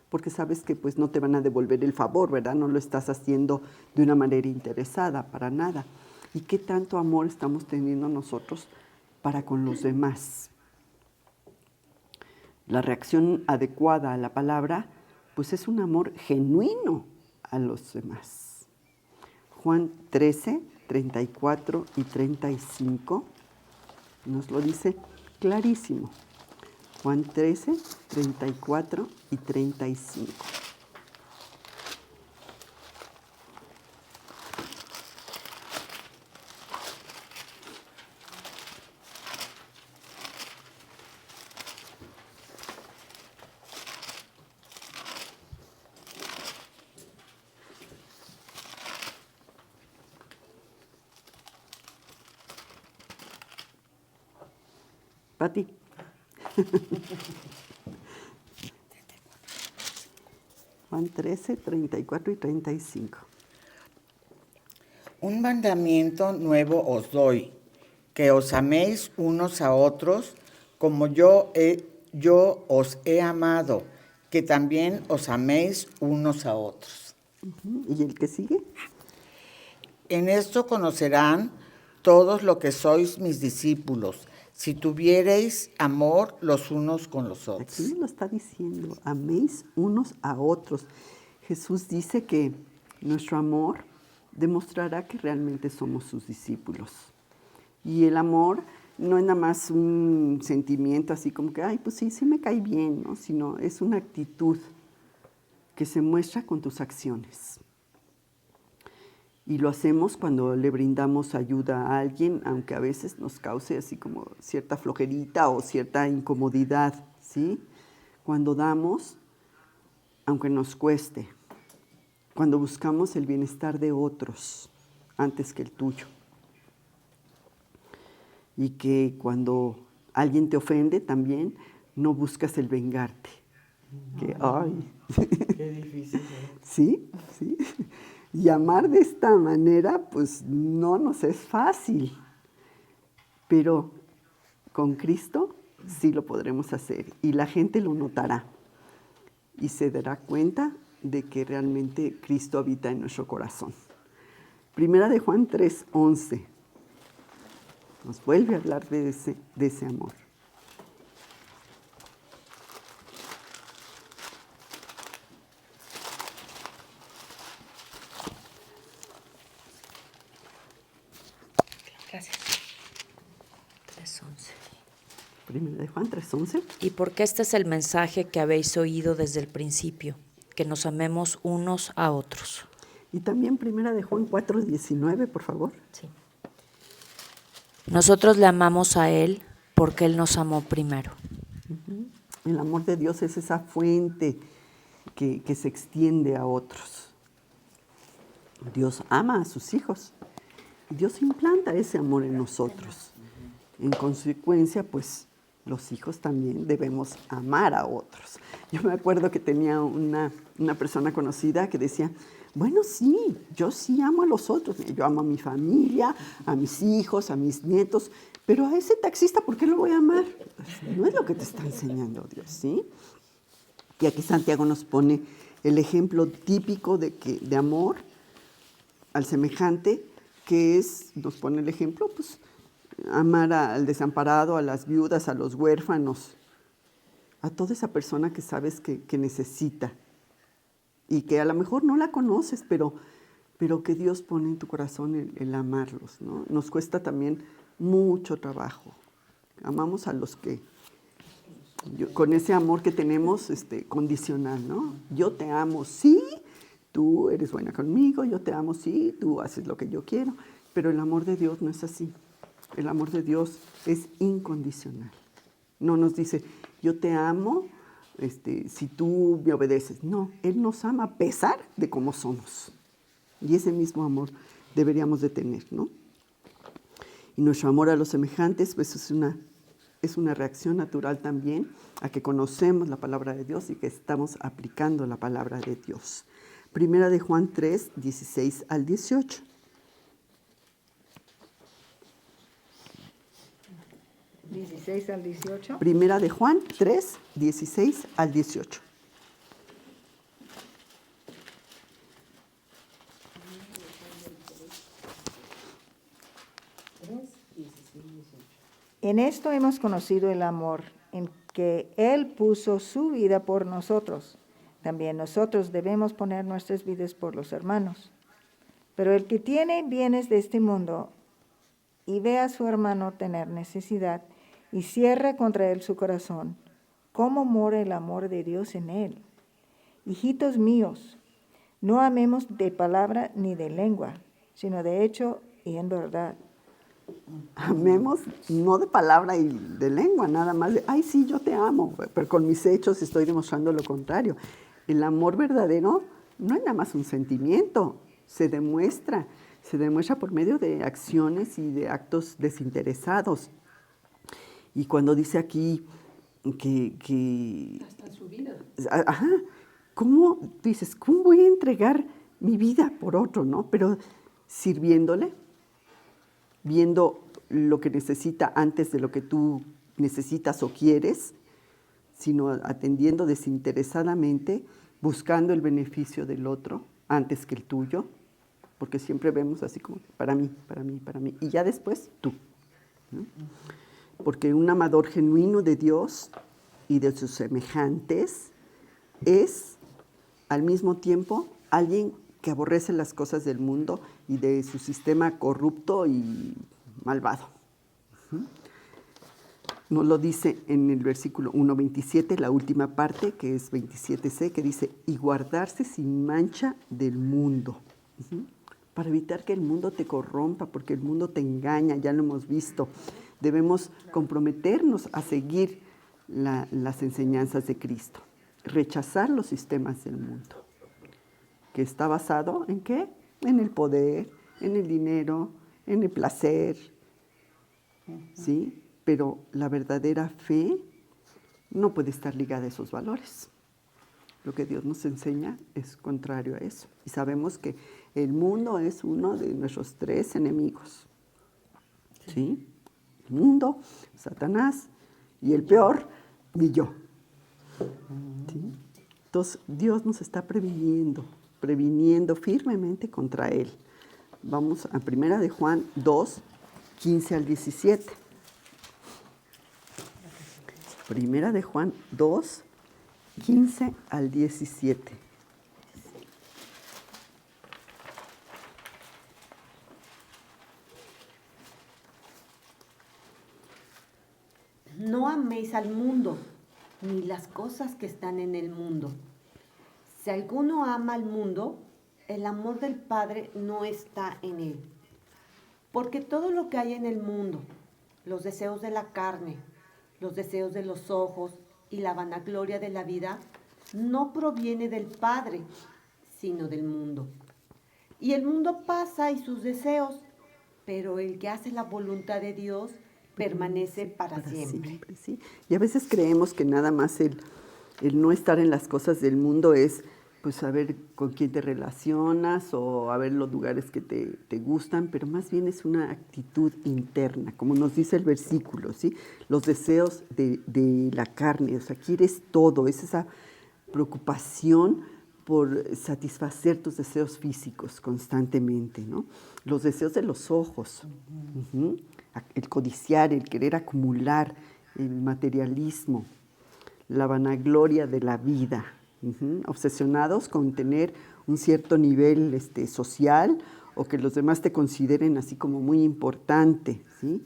Porque sabes que pues no te van a devolver el favor, ¿verdad? No lo estás haciendo de una manera interesada, para nada. ¿Y qué tanto amor estamos teniendo nosotros para con los demás? La reacción adecuada a la palabra, pues es un amor genuino a los demás. Juan 13:34 y 35 nos lo dice clarísimo. Juan 13:34 y 35. Pati. Juan 13:34 y 35. Un mandamiento nuevo os doy, que os améis unos a otros, como yo os he amado, que también os améis unos a otros. ¿Y el que sigue? En esto conocerán todos lo que sois mis discípulos, si tuviereis amor los unos con los otros. Aquí lo está diciendo, améis unos a otros. Jesús dice que nuestro amor demostrará que realmente somos sus discípulos. Y el amor no es nada más un sentimiento así como que, ay, pues sí, sí me cae bien, ¿no? Sino es una actitud que se muestra con tus acciones. Y lo hacemos cuando le brindamos ayuda a alguien, aunque a veces nos cause así como cierta flojerita o cierta incomodidad, ¿sí? Cuando damos, aunque nos cueste. Cuando buscamos el bienestar de otros antes que el tuyo. Y que cuando alguien te ofende también, no buscas el vengarte. Que, ay. Qué difícil. Sí, sí. Y amar de esta manera, pues no nos es fácil. Pero con Cristo sí lo podremos hacer. Y la gente lo notará. Y se dará cuenta de que realmente Cristo habita en nuestro corazón. Primera de Juan 3:11. Nos vuelve a hablar de ese amor. Gracias. 3:11. Primera de Juan 3:11. Y porque este es el mensaje que habéis oído desde el principio, que nos amemos unos a otros. Y también Primera de Juan 4:19, por favor. Sí. Nosotros le amamos a Él porque Él nos amó primero. El amor de Dios es esa fuente que se extiende a otros. Dios ama a sus hijos. Dios implanta ese amor en nosotros. En consecuencia, pues, los hijos también debemos amar a otros. Yo me acuerdo que tenía una persona conocida que decía, bueno, sí, yo sí amo a los otros. Yo amo a mi familia, a mis hijos, a mis nietos, pero a ese taxista, ¿por qué lo voy a amar? No es lo que te está enseñando Dios, ¿sí? Y aquí Santiago nos pone el ejemplo típico de amor al semejante, que es, nos pone el ejemplo, pues, amar al desamparado, a las viudas, a los huérfanos, a toda esa persona que sabes que necesita y que a lo mejor no la conoces, pero que Dios pone en tu corazón el amarlos, ¿no? Nos cuesta también mucho trabajo. Amamos a los que, con ese amor que tenemos condicional, ¿no? Yo te amo, sí, tú eres buena conmigo, yo te amo, sí, tú haces lo que yo quiero, pero el amor de Dios no es así. El amor de Dios es incondicional. No nos dice, yo te amo si tú me obedeces. No, Él nos ama a pesar de cómo somos. Y ese mismo amor deberíamos de tener, ¿no? Y nuestro amor a los semejantes, pues es una reacción natural también a que conocemos la palabra de Dios y que estamos aplicando la palabra de Dios. Primera de Juan 3, 16 al 18. ¿16 al 18? Primera de Juan 3, 16 al 18. En esto hemos conocido el amor, en que Él puso su vida por nosotros. También nosotros debemos poner nuestras vidas por los hermanos. Pero el que tiene bienes de este mundo y ve a su hermano tener necesidad y cierra contra él su corazón, ¿cómo mora el amor de Dios en él? Hijitos míos, no amemos de palabra ni de lengua, sino de hecho y en verdad. Amemos no de palabra y de lengua, nada más de, ay, sí, yo te amo, pero con mis hechos estoy demostrando lo contrario. El amor verdadero no es nada más un sentimiento, se demuestra por medio de acciones y de actos desinteresados. Y cuando dice aquí que Hasta su vida. Ajá, ¿cómo dices? ¿Cómo voy a entregar mi vida por otro, no? Pero sirviéndole, viendo lo que necesita antes de lo que tú necesitas o quieres, sino atendiendo desinteresadamente, buscando el beneficio del otro antes que el tuyo, porque siempre vemos así como para mí, para mí, para mí, y ya después tú, ¿no? Porque un amador genuino de Dios y de sus semejantes es al mismo tiempo alguien que aborrece las cosas del mundo y de su sistema corrupto y malvado. Nos lo dice en el versículo 1:27, la última parte, que es 27c, que dice, y guardarse sin mancha del mundo. Para evitar que el mundo te corrompa, porque el mundo te engaña, ya lo hemos visto. Debemos comprometernos a seguir las enseñanzas de Cristo, rechazar los sistemas del mundo, que está basado ¿en qué? En el poder, en el dinero, en el placer, ¿sí? Pero la verdadera fe no puede estar ligada a esos valores. Lo que Dios nos enseña es contrario a eso. Y sabemos que el mundo es uno de nuestros 3 enemigos. ¿Sí? El mundo, Satanás y el peor, mi yo. ¿Sí? Entonces, Dios nos está previniendo firmemente contra él. Vamos a 1 de Juan 2, 15 al 17. 1 de Juan 2, 15 al 17. No améis al mundo, ni las cosas que están en el mundo. Si alguno ama al mundo, el amor del Padre no está en él. Porque todo lo que hay en el mundo, los deseos de la carne, los deseos de los ojos y la vanagloria de la vida, no proviene del Padre, sino del mundo. Y el mundo pasa y sus deseos, pero el que hace la voluntad de Dios permanece para siempre. ¿Sí? Y a veces creemos que nada más el no estar en las cosas del mundo es pues saber con quién te relacionas o a ver los lugares que te gustan, pero más bien es una actitud interna, como nos dice el versículo, ¿sí? Los deseos de la carne, o sea, quieres todo, es esa preocupación por satisfacer tus deseos físicos constantemente, ¿no? Los deseos de los ojos, el codiciar, el querer acumular, el materialismo, la vanagloria de la vida, obsesionados con tener un cierto nivel social o que los demás te consideren así como muy importante, ¿sí?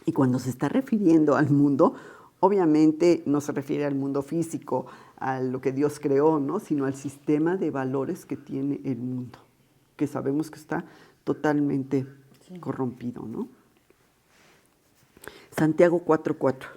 Y cuando se está refiriendo al mundo, obviamente no se refiere al mundo físico, a lo que Dios creó, ¿no? Sino al sistema de valores que tiene el mundo, que sabemos que está totalmente corrompido, ¿no? Santiago 4:4.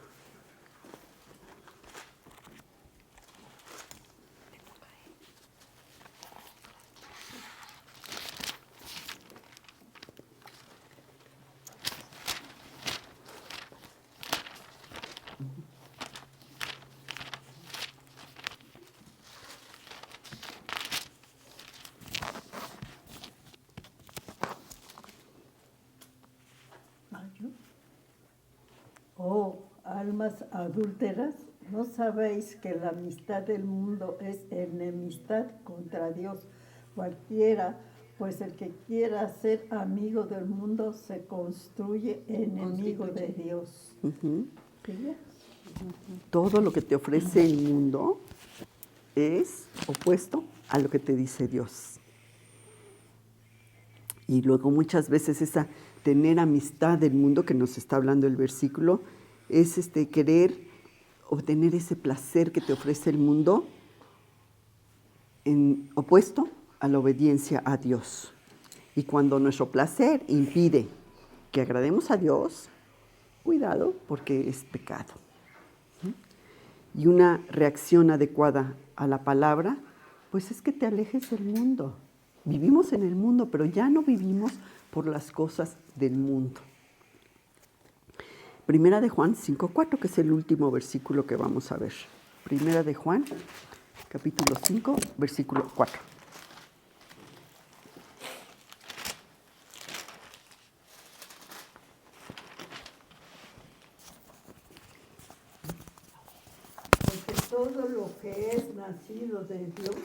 Oh, almas adúlteras, ¿no sabéis que la amistad del mundo es enemistad contra Dios? Cualquiera, pues el que quiera ser amigo del mundo se construye enemigo de Dios. ¿Sí? Todo lo que te ofrece el mundo es opuesto a lo que te dice Dios. Y luego muchas veces tener amistad del mundo que nos está hablando el versículo es querer obtener ese placer que te ofrece el mundo opuesto a la obediencia a Dios. Y cuando nuestro placer impide que agrademos a Dios, cuidado porque es pecado. Y una reacción adecuada a la palabra, pues es que te alejes del mundo. Vivimos en el mundo, pero ya no vivimos por las cosas del mundo. Primera de Juan 5:4, que es el último versículo que vamos a ver. Primera de Juan, capítulo 5, versículo 4. Porque todo lo que es nacido de Dios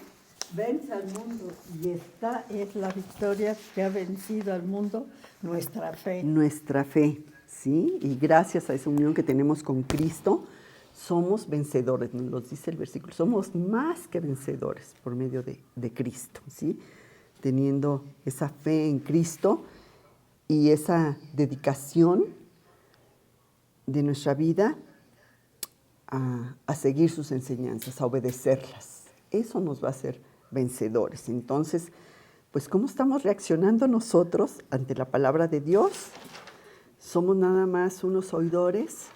vence al mundo, y esta es la victoria que ha vencido al mundo, nuestra fe. Nuestra fe, ¿sí? Y gracias a esa unión que tenemos con Cristo, somos vencedores, nos lo dice el versículo, somos más que vencedores por medio de Cristo, ¿sí? Teniendo esa fe en Cristo y esa dedicación de nuestra vida a seguir sus enseñanzas, a obedecerlas. Eso nos va a hacer vencedores. Entonces, pues, ¿cómo estamos reaccionando nosotros ante la palabra de Dios? ¿Somos nada más unos oidores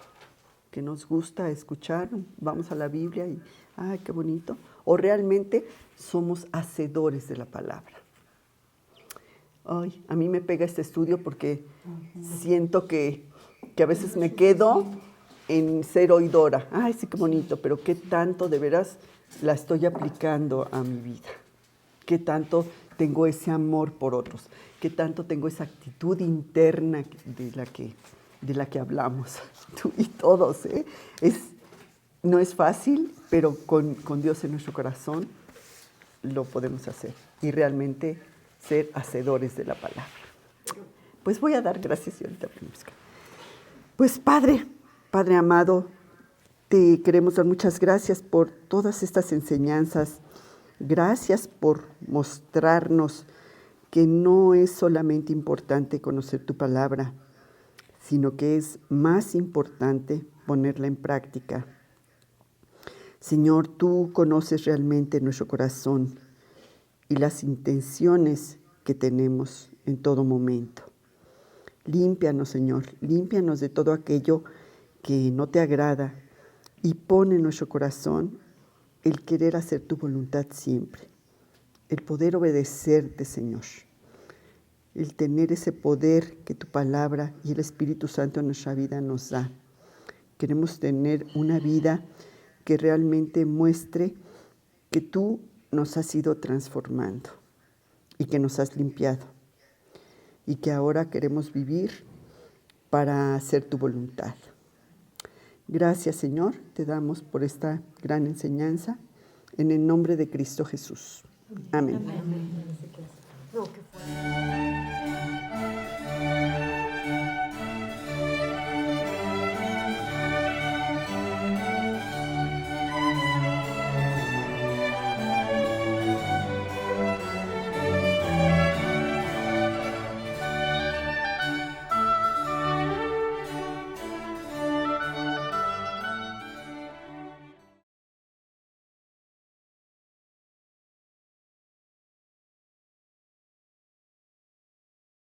que nos gusta escuchar? Vamos a la Biblia y, ¡ay, qué bonito! ¿O realmente somos hacedores de la palabra? Ay, a mí me pega este estudio porque siento que a veces me quedo en ser oidora. ¡Ay, sí, qué bonito! Pero ¿qué tanto de veras la estoy aplicando a mi vida? ¿Qué tanto tengo ese amor por otros? ¿Qué tanto tengo esa actitud interna de la que hablamos? Tú y todos, ¿eh? No es fácil, pero con Dios en nuestro corazón lo podemos hacer. Y realmente ser hacedores de la palabra. Pues voy a dar gracias y ahorita venimos. Pues Padre amado, te queremos dar muchas gracias por todas estas enseñanzas. Gracias por mostrarnos que no es solamente importante conocer tu palabra, sino que es más importante ponerla en práctica. Señor, tú conoces realmente nuestro corazón y las intenciones que tenemos en todo momento. Límpianos, Señor, límpianos de todo aquello que no te agrada y pon en nuestro corazón el querer hacer tu voluntad siempre, el poder obedecerte, Señor, el tener ese poder que tu palabra y el Espíritu Santo en nuestra vida nos da. Queremos tener una vida que realmente muestre que tú nos has ido transformando y que nos has limpiado y que ahora queremos vivir para hacer tu voluntad. Gracias, Señor, te damos por esta gran enseñanza en el nombre de Cristo Jesús. Amén. Amén.